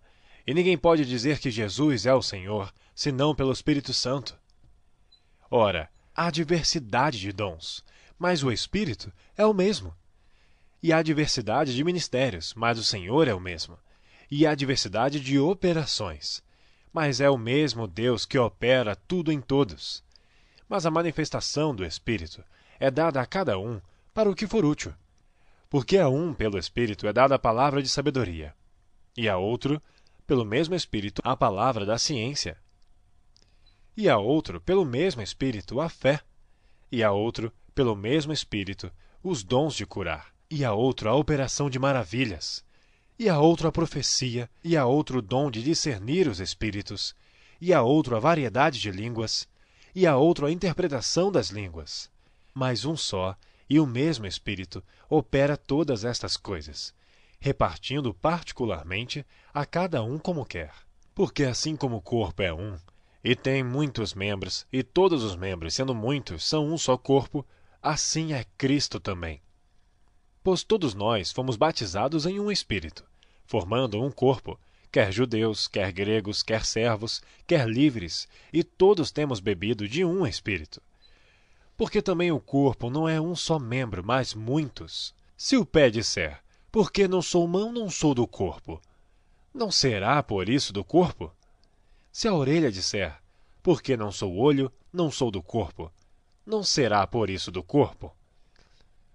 e ninguém pode dizer que Jesus é o Senhor, senão pelo Espírito Santo. Ora, há diversidade de dons, mas o Espírito é o mesmo. E há diversidade de ministérios, mas o Senhor é o mesmo. E há diversidade de operações, mas é o mesmo Deus que opera tudo em todos. Mas a manifestação do Espírito é dada a cada um para o que for útil. Porque a um, pelo Espírito, é dada a palavra de sabedoria, e a outro, pelo mesmo Espírito, a palavra da ciência. E a outro, pelo mesmo Espírito, a fé, e a outro, pelo mesmo Espírito, os dons de curar, e a outro a operação de maravilhas, e a outro a profecia, e a outro o dom de discernir os espíritos, e a outro a variedade de línguas, e a outro a interpretação das línguas. Mas um só e o mesmo Espírito opera todas estas coisas, repartindo particularmente a cada um como quer. Porque assim como o corpo é um, e tem muitos membros, e todos os membros, sendo muitos, são um só corpo, assim é Cristo também. Pois todos nós fomos batizados em um Espírito, formando um corpo, quer judeus, quer gregos, quer servos, quer livres, e todos temos bebido de um Espírito. Porque também o corpo não é um só membro, mas muitos. Se o pé disser, porque não sou mão, não sou do corpo, não será por isso do corpo? Se a orelha disser, porque não sou olho, não sou do corpo, não será por isso do corpo?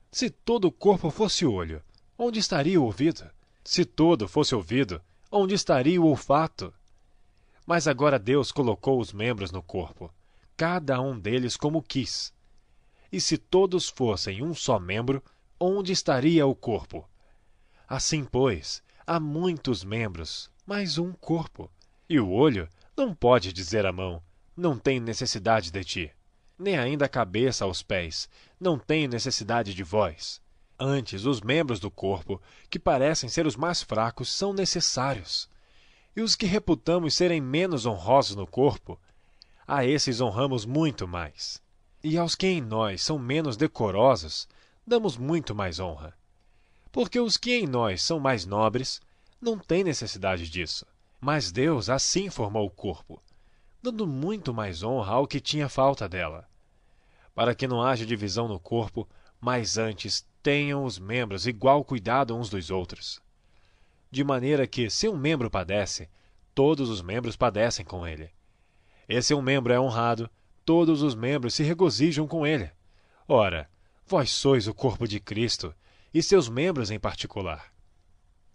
Se todo o corpo fosse olho, onde estaria o ouvido? Se todo fosse ouvido, onde estaria o olfato? Mas agora Deus colocou os membros no corpo, cada um deles como quis. E se todos fossem um só membro, onde estaria o corpo? Assim, pois, há muitos membros, mas um corpo. E o olho não pode dizer à mão, não tenho necessidade de ti. Nem ainda a cabeça aos pés, não tenho necessidade de vós. Antes, os membros do corpo, que parecem ser os mais fracos, são necessários. E os que reputamos serem menos honrosos no corpo, a esses honramos muito mais. E aos que em nós são menos decorosos, damos muito mais honra. Porque os que em nós são mais nobres, não têm necessidade disso. Mas Deus assim formou o corpo, dando muito mais honra ao que tinha falta dela, para que não haja divisão no corpo, mas antes tenham os membros igual cuidado uns dos outros. De maneira que, se um membro padece, todos os membros padecem com ele. E se um membro é honrado, todos os membros se regozijam com ele. Ora, vós sois o corpo de Cristo, e seus membros em particular.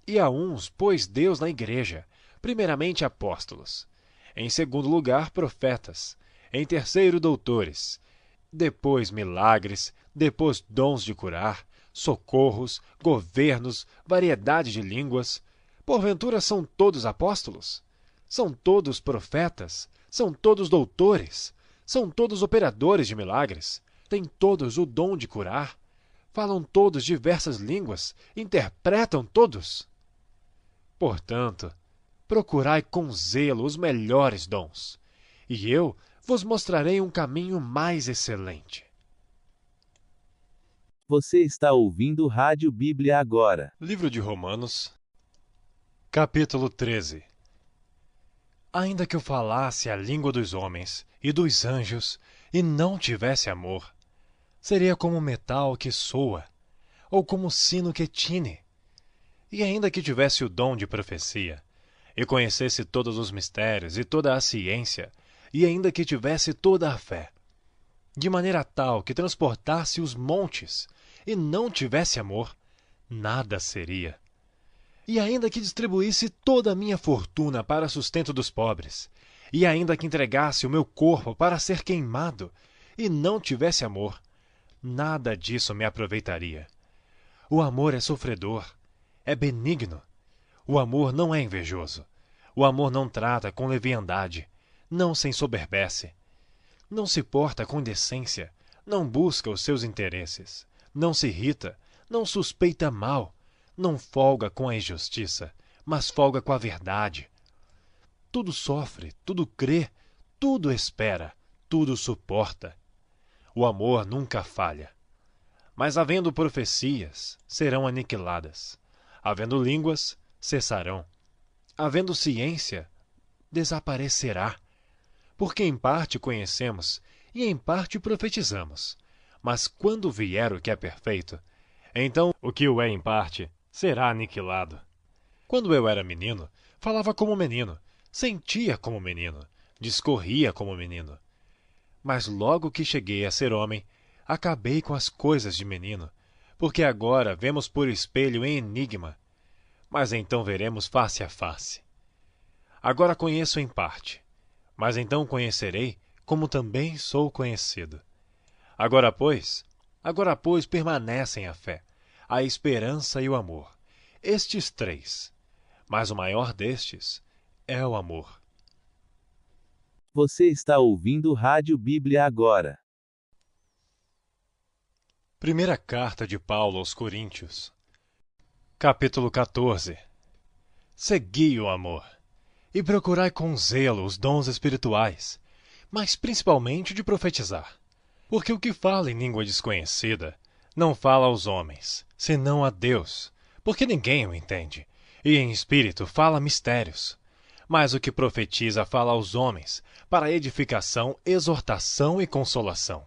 E a uns pôs Deus na igreja, primeiramente apóstolos, em segundo lugar profetas, em terceiro doutores, depois milagres, depois dons de curar, socorros, governos, variedade de línguas. Porventura são todos apóstolos? São todos profetas? São todos doutores? São todos operadores de milagres? Têm todos o dom de curar? Falam todos diversas línguas? Interpretam todos? Portanto, procurai com zelo os melhores dons, e eu vos mostrarei um caminho mais excelente. Você está ouvindo Rádio Bíblia agora. Livro de Romanos, capítulo 13. Ainda que eu falasse a língua dos homens e dos anjos e não tivesse amor, seria como metal que soa, ou como sino que tine. E ainda que tivesse o dom de profecia, e conhecesse todos os mistérios e toda a ciência, e ainda que tivesse toda a fé, de maneira tal que transportasse os montes, e não tivesse amor, nada seria. E ainda que distribuísse toda a minha fortuna para sustento dos pobres, e ainda que entregasse o meu corpo para ser queimado, e não tivesse amor, nada disso me aproveitaria. O amor é sofredor, é benigno. O amor não é invejoso. O amor não trata com leviandade, não se ensoberbece. Não se porta com indecência, não busca os seus interesses, não se irrita, não suspeita mal, não folga com a injustiça, mas folga com a verdade. Tudo sofre, tudo crê, tudo espera, tudo suporta. O amor nunca falha. Mas havendo profecias, serão aniquiladas. Havendo línguas, cessarão. Havendo ciência, desaparecerá. Porque em parte conhecemos e em parte profetizamos. Mas quando vier o que é perfeito, então o que o é em parte será aniquilado. Quando eu era menino, falava como menino, sentia como menino, discorria como menino. Mas logo que cheguei a ser homem, acabei com as coisas de menino, porque agora vemos por espelho em enigma, mas então veremos face a face. Agora conheço em parte, mas então conhecerei como também sou conhecido. Agora, pois, permanecem a fé, a esperança e o amor, estes três, mas o maior destes é o amor. Você está ouvindo Rádio Bíblia agora. Primeira carta de Paulo aos Coríntios, capítulo 14. Segui o amor, e procurai com zelo os dons espirituais, mas principalmente de profetizar. Porque o que fala em língua desconhecida não fala aos homens, senão a Deus, porque ninguém o entende, e em espírito fala mistérios. Mas o que profetiza fala aos homens, para edificação, exortação e consolação.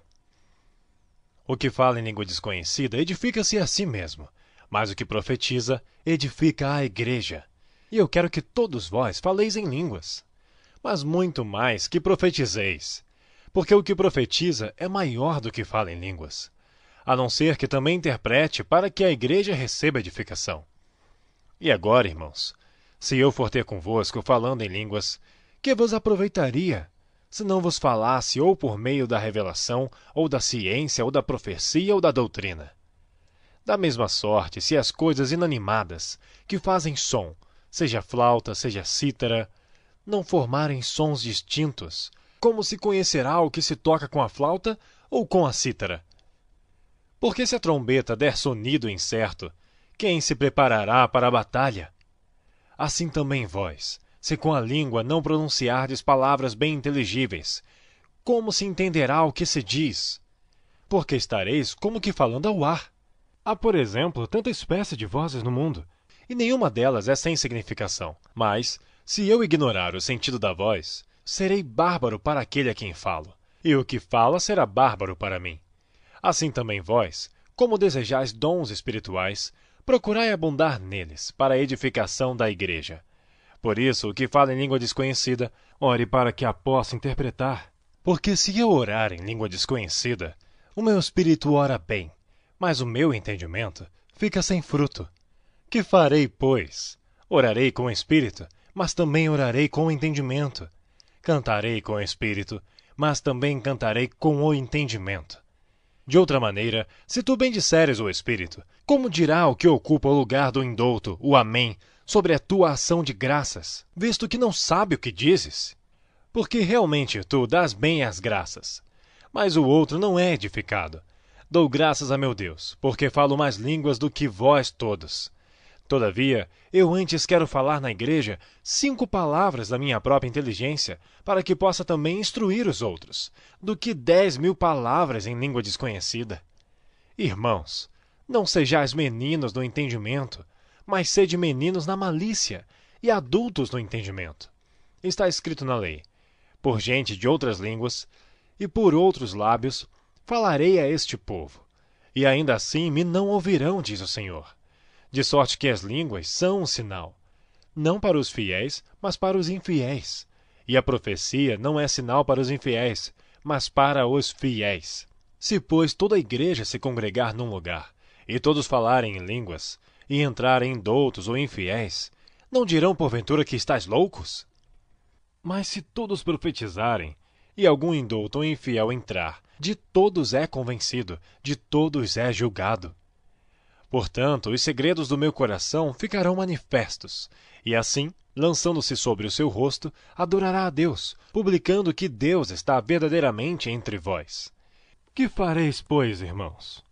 O que fala em língua desconhecida edifica-se a si mesmo, mas o que profetiza edifica a igreja. E eu quero que todos vós faleis em línguas, mas muito mais que profetizeis, porque o que profetiza é maior do que fala em línguas, a não ser que também interprete para que a igreja receba edificação. E agora, irmãos, se eu for ter convosco falando em línguas, que vos aproveitaria, se não vos falasse ou por meio da revelação, ou da ciência, ou da profecia, ou da doutrina? Da mesma sorte, se as coisas inanimadas, que fazem som, seja flauta, seja cítara, não formarem sons distintos, como se conhecerá o que se toca com a flauta ou com a cítara? Porque se a trombeta der sonido incerto, quem se preparará para a batalha? Assim também vós, se com a língua não pronunciardes palavras bem inteligíveis, como se entenderá o que se diz? Porque estareis como que falando ao ar. Há, por exemplo, tanta espécie de vozes no mundo, e nenhuma delas é sem significação. Mas, se eu ignorar o sentido da voz, serei bárbaro para aquele a quem falo, e o que fala será bárbaro para mim. Assim também vós, como desejais dons espirituais, procurai abundar neles, para a edificação da igreja. Por isso, o que fala em língua desconhecida, ore para que a possa interpretar. Porque se eu orar em língua desconhecida, o meu espírito ora bem, mas o meu entendimento fica sem fruto. Que farei, pois? Orarei com o espírito, mas também orarei com o entendimento. Cantarei com o espírito, mas também cantarei com o entendimento. De outra maneira, se tu bendisseres o espírito, como dirá o que ocupa o lugar do indouto, o amém, sobre a tua ação de graças, visto que não sabe o que dizes? Porque realmente tu dás bem as graças, mas o outro não é edificado. Dou graças a meu Deus, porque falo mais línguas do que vós todos. Todavia, eu antes quero falar na igreja 5 palavras da minha própria inteligência, para que possa também instruir os outros, do que 10.000 palavras em língua desconhecida. Irmãos, não sejais meninos no entendimento, mas sede meninos na malícia, e adultos no entendimento. Está escrito na lei: por gente de outras línguas e por outros lábios falarei a este povo, e ainda assim me não ouvirão, diz o Senhor. De sorte que as línguas são um sinal, não para os fiéis, mas para os infiéis. E a profecia não é sinal para os infiéis, mas para os fiéis. Se, pois, toda a igreja se congregar num lugar, e todos falarem em línguas, e entrarem indoutos ou infiéis, não dirão porventura que estáis loucos? Mas se todos profetizarem, e algum indouto ou infiel entrar, de todos é convencido, de todos é julgado. Portanto, os segredos do meu coração ficarão manifestos, e assim, lançando-se sobre o seu rosto, adorará a Deus, publicando que Deus está verdadeiramente entre vós. Que fareis, pois, irmãos?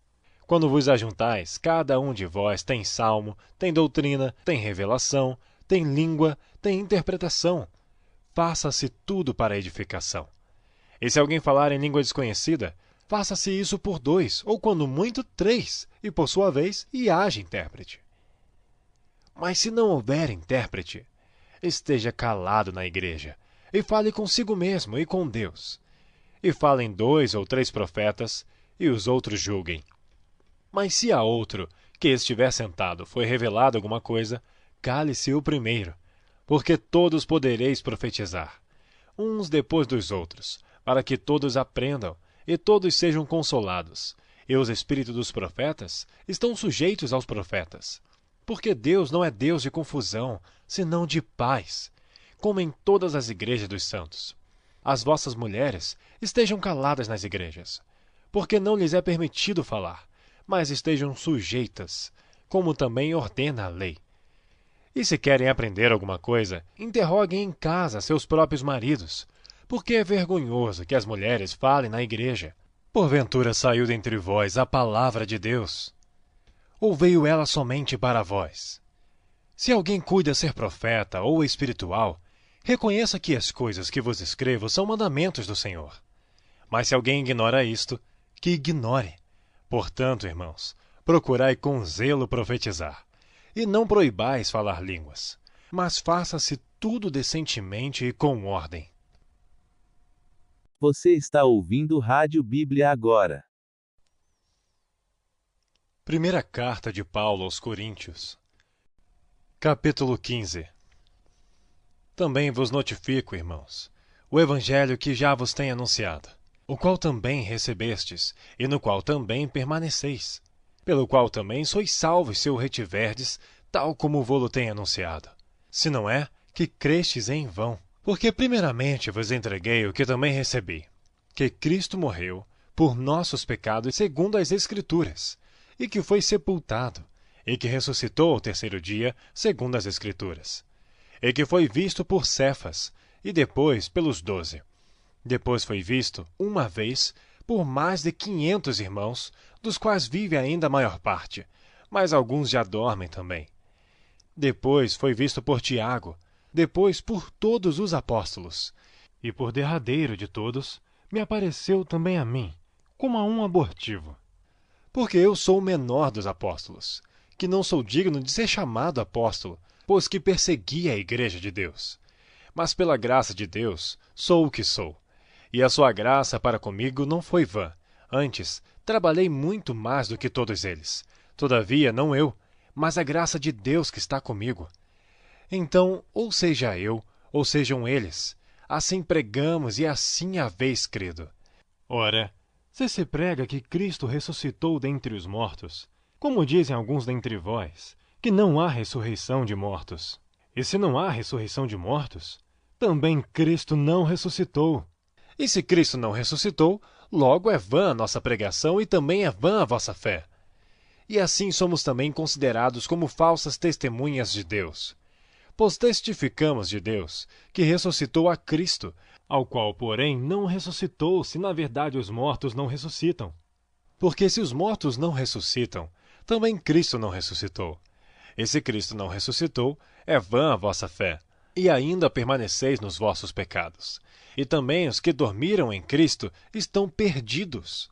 Quando vos ajuntais, cada um de vós tem salmo, tem doutrina, tem revelação, tem língua, tem interpretação. Faça-se tudo para edificação. E se alguém falar em língua desconhecida, faça-se isso por 2, ou quando muito 3, e por sua vez, e haja intérprete. Mas se não houver intérprete, esteja calado na igreja, e fale consigo mesmo e com Deus. E falem 2 ou 3 profetas, e os outros julguem. Mas se a outro, que estiver sentado, foi revelado alguma coisa, cale-se o primeiro, porque todos podereis profetizar, uns depois dos outros, para que todos aprendam, e todos sejam consolados. E os espíritos dos profetas estão sujeitos aos profetas. Porque Deus não é Deus de confusão, senão de paz, como em todas as igrejas dos santos. As vossas mulheres estejam caladas nas igrejas, porque não lhes é permitido falar, mas estejam sujeitas, como também ordena a lei. E se querem aprender alguma coisa, interroguem em casa seus próprios maridos, porque é vergonhoso que as mulheres falem na igreja. Porventura saiu dentre vós a palavra de Deus? Ou veio ela somente para vós? Se alguém cuida ser profeta ou espiritual, reconheça que as coisas que vos escrevo são mandamentos do Senhor. Mas se alguém ignora isto, que ignore. Portanto, irmãos, procurai com zelo profetizar, e não proibais falar línguas, mas faça-se tudo decentemente e com ordem. Você está ouvindo Rádio Bíblia agora. Primeira carta de Paulo aos Coríntios, capítulo 15. Também vos notifico, irmãos, o evangelho que já vos tenho anunciado, o qual também recebestes, e no qual também permaneceis, pelo qual também sois salvos se o retiverdes, tal como vô-lo tenho anunciado. Se não é, que crestes em vão. Porque primeiramente vos entreguei o que também recebi, que Cristo morreu por nossos pecados segundo as Escrituras, e que foi sepultado, e que ressuscitou ao terceiro dia segundo as Escrituras, e que foi visto por Cefas, e depois pelos 12. Depois foi visto, uma vez, por mais de 500 irmãos, dos quais vive ainda a maior parte, mas alguns já dormem também. Depois foi visto por Tiago, depois por todos os apóstolos, e por derradeiro de todos, me apareceu também a mim, como a um abortivo. Porque eu sou o menor dos apóstolos, que não sou digno de ser chamado apóstolo, pois que persegui a igreja de Deus. Mas pela graça de Deus, sou o que sou. E a sua graça para comigo não foi vã. Antes, trabalhei muito mais do que todos eles. Todavia, não eu, mas a graça de Deus que está comigo. Então, ou seja eu, ou sejam eles, assim pregamos e assim haveis crido. Ora, se prega que Cristo ressuscitou dentre os mortos, como dizem alguns dentre vós, que não há ressurreição de mortos. E se não há ressurreição de mortos, também Cristo não ressuscitou. E se Cristo não ressuscitou, logo é vã a nossa pregação e também é vã a vossa fé. E assim somos também considerados como falsas testemunhas de Deus. Pois testificamos de Deus, que ressuscitou a Cristo, ao qual, porém, não ressuscitou, se na verdade os mortos não ressuscitam. Porque se os mortos não ressuscitam, também Cristo não ressuscitou. E se Cristo não ressuscitou, é vã a vossa fé, e ainda permaneceis nos vossos pecados. E também os que dormiram em Cristo estão perdidos.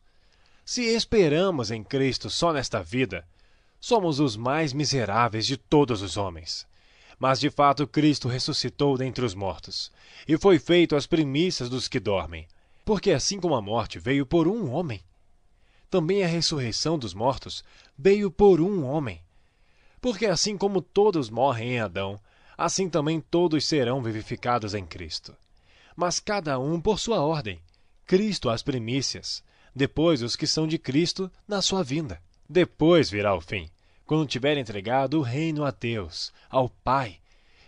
Se esperamos em Cristo só nesta vida, somos os mais miseráveis de todos os homens. Mas de fato Cristo ressuscitou dentre os mortos, e foi feito as primícias dos que dormem. Porque assim como a morte veio por um homem, também a ressurreição dos mortos veio por um homem. Porque assim como todos morrem em Adão, assim também todos serão vivificados em Cristo. Mas cada um por sua ordem. Cristo as primícias, depois os que são de Cristo na sua vinda. Depois virá o fim, quando tiver entregado o reino a Deus, ao Pai,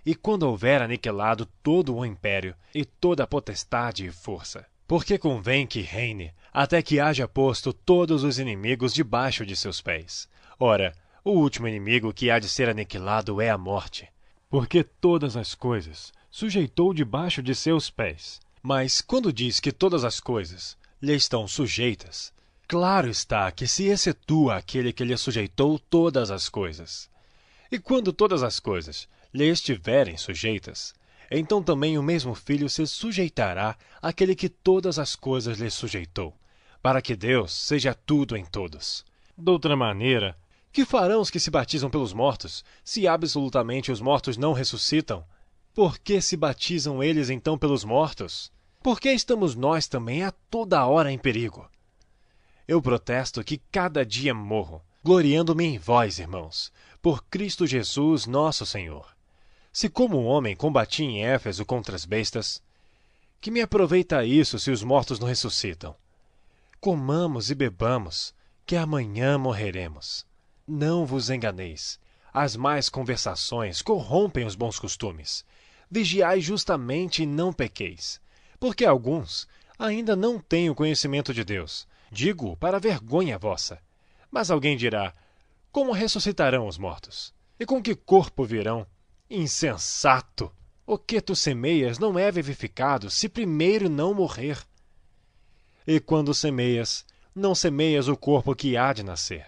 e quando houver aniquilado todo o império e toda a potestade e força. Porque convém que reine, até que haja posto todos os inimigos debaixo de seus pés. Ora, o último inimigo que há de ser aniquilado é a morte. Porque todas as coisas sujeitou debaixo de seus pés. Mas quando diz que todas as coisas lhe estão sujeitas, claro está que se excetua aquele que lhe sujeitou todas as coisas. E quando todas as coisas lhe estiverem sujeitas, então também o mesmo Filho se sujeitará àquele que todas as coisas lhe sujeitou, para que Deus seja tudo em todos. Doutra maneira, que farão os que se batizam pelos mortos, se absolutamente os mortos não ressuscitam? Por que se batizam eles então pelos mortos? Por que estamos nós também a toda hora em perigo? Eu protesto que cada dia morro, gloriando-me em vós, irmãos, por Cristo Jesus nosso Senhor. Se como um homem combati em Éfeso contra as bestas, que me aproveita isso se os mortos não ressuscitam? Comamos e bebamos, que amanhã morreremos. Não vos enganeis. As más conversações corrompem os bons costumes. Vigiai justamente e não pequeis, porque alguns ainda não têm o conhecimento de Deus. Digo para vergonha vossa. Mas alguém dirá: como ressuscitarão os mortos? E com que corpo virão? Insensato! O que tu semeias não é vivificado se primeiro não morrer. E quando semeias, não semeias o corpo que há de nascer,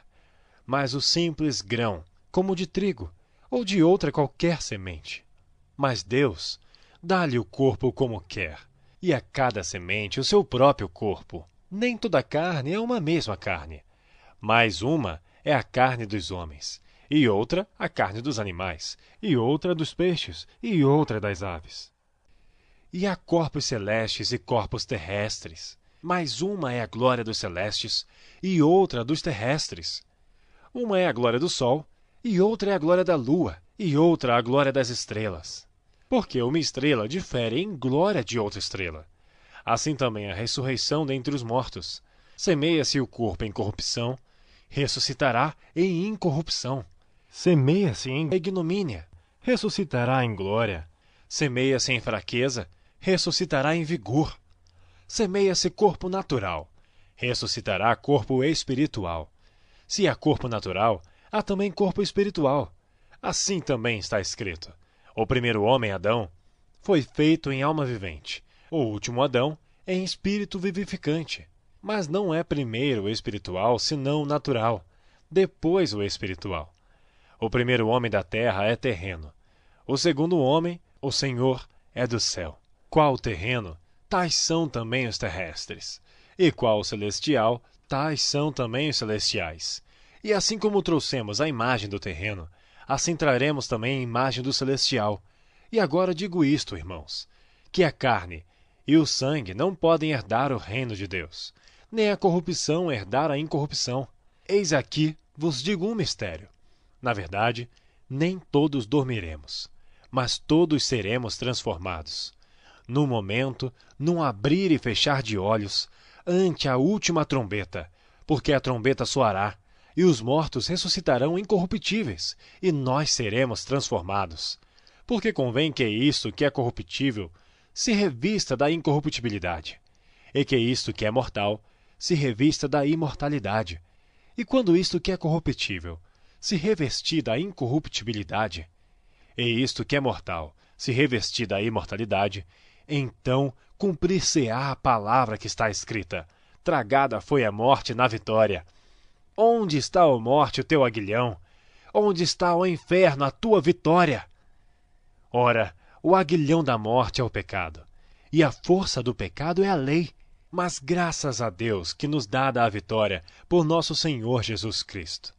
mas o simples grão, como de trigo, ou de outra qualquer semente. Mas Deus dá-lhe o corpo como quer, e a cada semente o seu próprio corpo. Nem toda a carne é uma mesma carne, mas uma é a carne dos homens, e outra a carne dos animais, e outra dos peixes, e outra das aves. E há corpos celestes e corpos terrestres, mas uma é a glória dos celestes, e outra dos terrestres. Uma é a glória do sol, e outra é a glória da lua, e outra a glória das estrelas. Porque uma estrela difere em glória de outra estrela. Assim também a ressurreição dentre os mortos. Semeia-se o corpo em corrupção, ressuscitará em incorrupção. Semeia-se em ignomínia, ressuscitará em glória. Semeia-se em fraqueza, ressuscitará em vigor. Semeia-se corpo natural, ressuscitará corpo espiritual. Se há corpo natural, há também corpo espiritual. Assim também está escrito: o primeiro homem, Adão, foi feito em alma vivente, o último Adão em espírito vivificante. Mas não é primeiro o espiritual, senão o natural, depois o espiritual. O primeiro homem da terra é terreno, o segundo homem, o Senhor, é do céu. Qual terreno, tais são também os terrestres, e qual celestial, tais são também os celestiais. E assim como trouxemos a imagem do terreno, assim traremos também a imagem do celestial. E agora digo isto, irmãos, que a carne e o sangue não podem herdar o reino de Deus, nem a corrupção herdar a incorrupção. Eis aqui vos digo um mistério. Na verdade, nem todos dormiremos, mas todos seremos transformados. No momento, num abrir e fechar de olhos, ante a última trombeta, porque a trombeta soará, e os mortos ressuscitarão incorruptíveis, e nós seremos transformados. Porque convém que isto que é corruptível se revista da incorruptibilidade, e que isto que é mortal se revista da imortalidade. E quando isto que é corruptível se revestir da incorruptibilidade, e isto que é mortal se revestir da imortalidade, então cumprir-se-á a palavra que está escrita: tragada foi a morte na vitória. Onde está, ó morte, o teu aguilhão? Onde está, ó inferno, a tua vitória? Ora, o aguilhão da morte é o pecado, e a força do pecado é a lei. Mas graças a Deus que nos dá a vitória por nosso Senhor Jesus Cristo.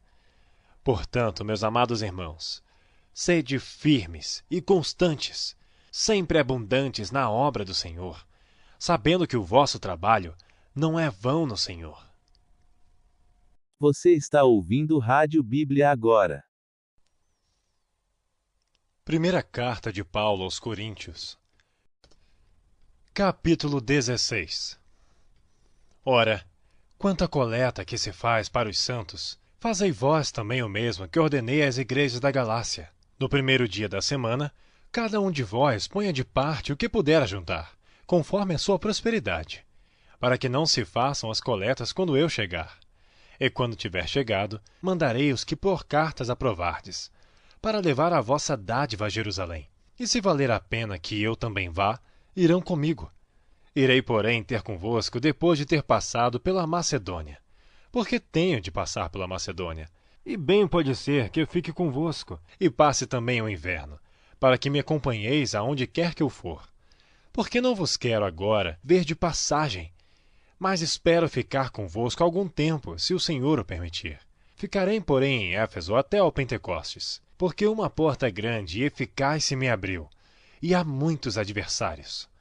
Portanto, meus amados irmãos, sede firmes e constantes, sempre abundantes na obra do Senhor, sabendo que o vosso trabalho não é vão no Senhor. Você está ouvindo Rádio Bíblia agora. Primeira carta de Paulo aos Coríntios, capítulo 16. Ora, quanto à coleta que se faz para os santos, fazei vós também o mesmo que ordenei às igrejas da Galácia. No primeiro dia da semana, cada um de vós ponha de parte o que puder ajuntar, conforme a sua prosperidade, para que não se façam as coletas quando eu chegar. E quando tiver chegado, mandarei os que por cartas aprovardes, para levar a vossa dádiva a Jerusalém. E se valer a pena que eu também vá, irão comigo. Irei, porém, ter convosco depois de ter passado pela Macedônia, porque tenho de passar pela Macedônia. E bem pode ser que eu fique convosco, e passe também o inverno, para que me acompanheis aonde quer que eu for. Porque não vos quero agora ver de passagem, mas espero ficar convosco algum tempo, se o Senhor o permitir. Ficarei, porém, em Éfeso até ao Pentecostes, porque uma porta grande e eficaz se me abriu, e há muitos adversários.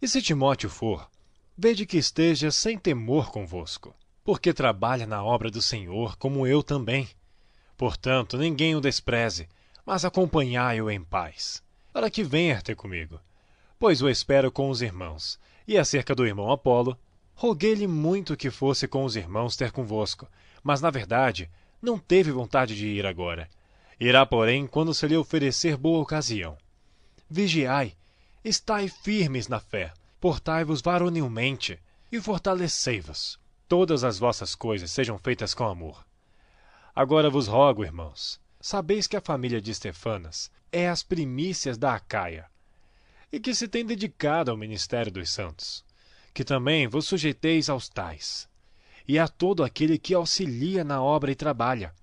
E se Timóteo for, vede que esteja sem temor convosco, porque trabalha na obra do Senhor, como eu também. Portanto, ninguém o despreze, mas acompanhai-o em paz, para que venha ter comigo, pois o espero com os irmãos. E acerca do irmão Apolo, roguei-lhe muito que fosse com os irmãos ter convosco, mas, na verdade, não teve vontade de ir agora. Irá, porém, quando se lhe oferecer boa ocasião. Vigiai, estai firmes na fé, portai-vos varonilmente e fortalecei-vos. Todas as vossas coisas sejam feitas com amor. Agora vos rogo, irmãos, sabeis que a família de Estefanas é as primícias da Acaia, e que se tem dedicado ao ministério dos santos, que também vos sujeiteis aos tais, e a todo aquele que auxilia na obra e trabalha.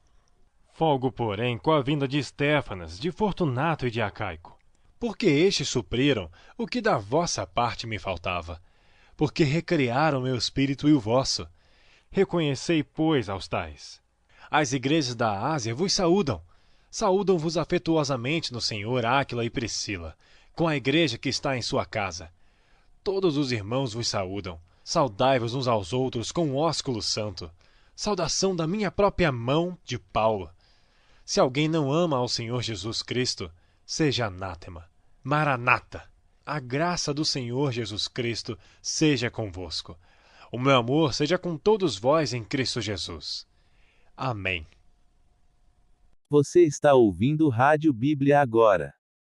Folgo, porém, com a vinda de Estéfanas, de Fortunato e de Acaico, porque estes supriram o que da vossa parte me faltava, porque recriaram meu espírito e o vosso. Reconhecei, pois, aos tais. As igrejas da Ásia vos saúdam. Saúdam-vos afetuosamente no Senhor Áquila e Priscila, com a igreja que está em sua casa. Todos os irmãos vos saúdam. Saudai-vos uns aos outros com um ósculo santo. Saudação da minha própria mão, de Paulo. Se alguém não ama ao Senhor Jesus Cristo, seja anátema. Maranata! A graça do Senhor Jesus Cristo seja convosco. O meu amor seja com todos vós em Cristo Jesus. Amém. Você está ouvindo Rádio Bíblia agora.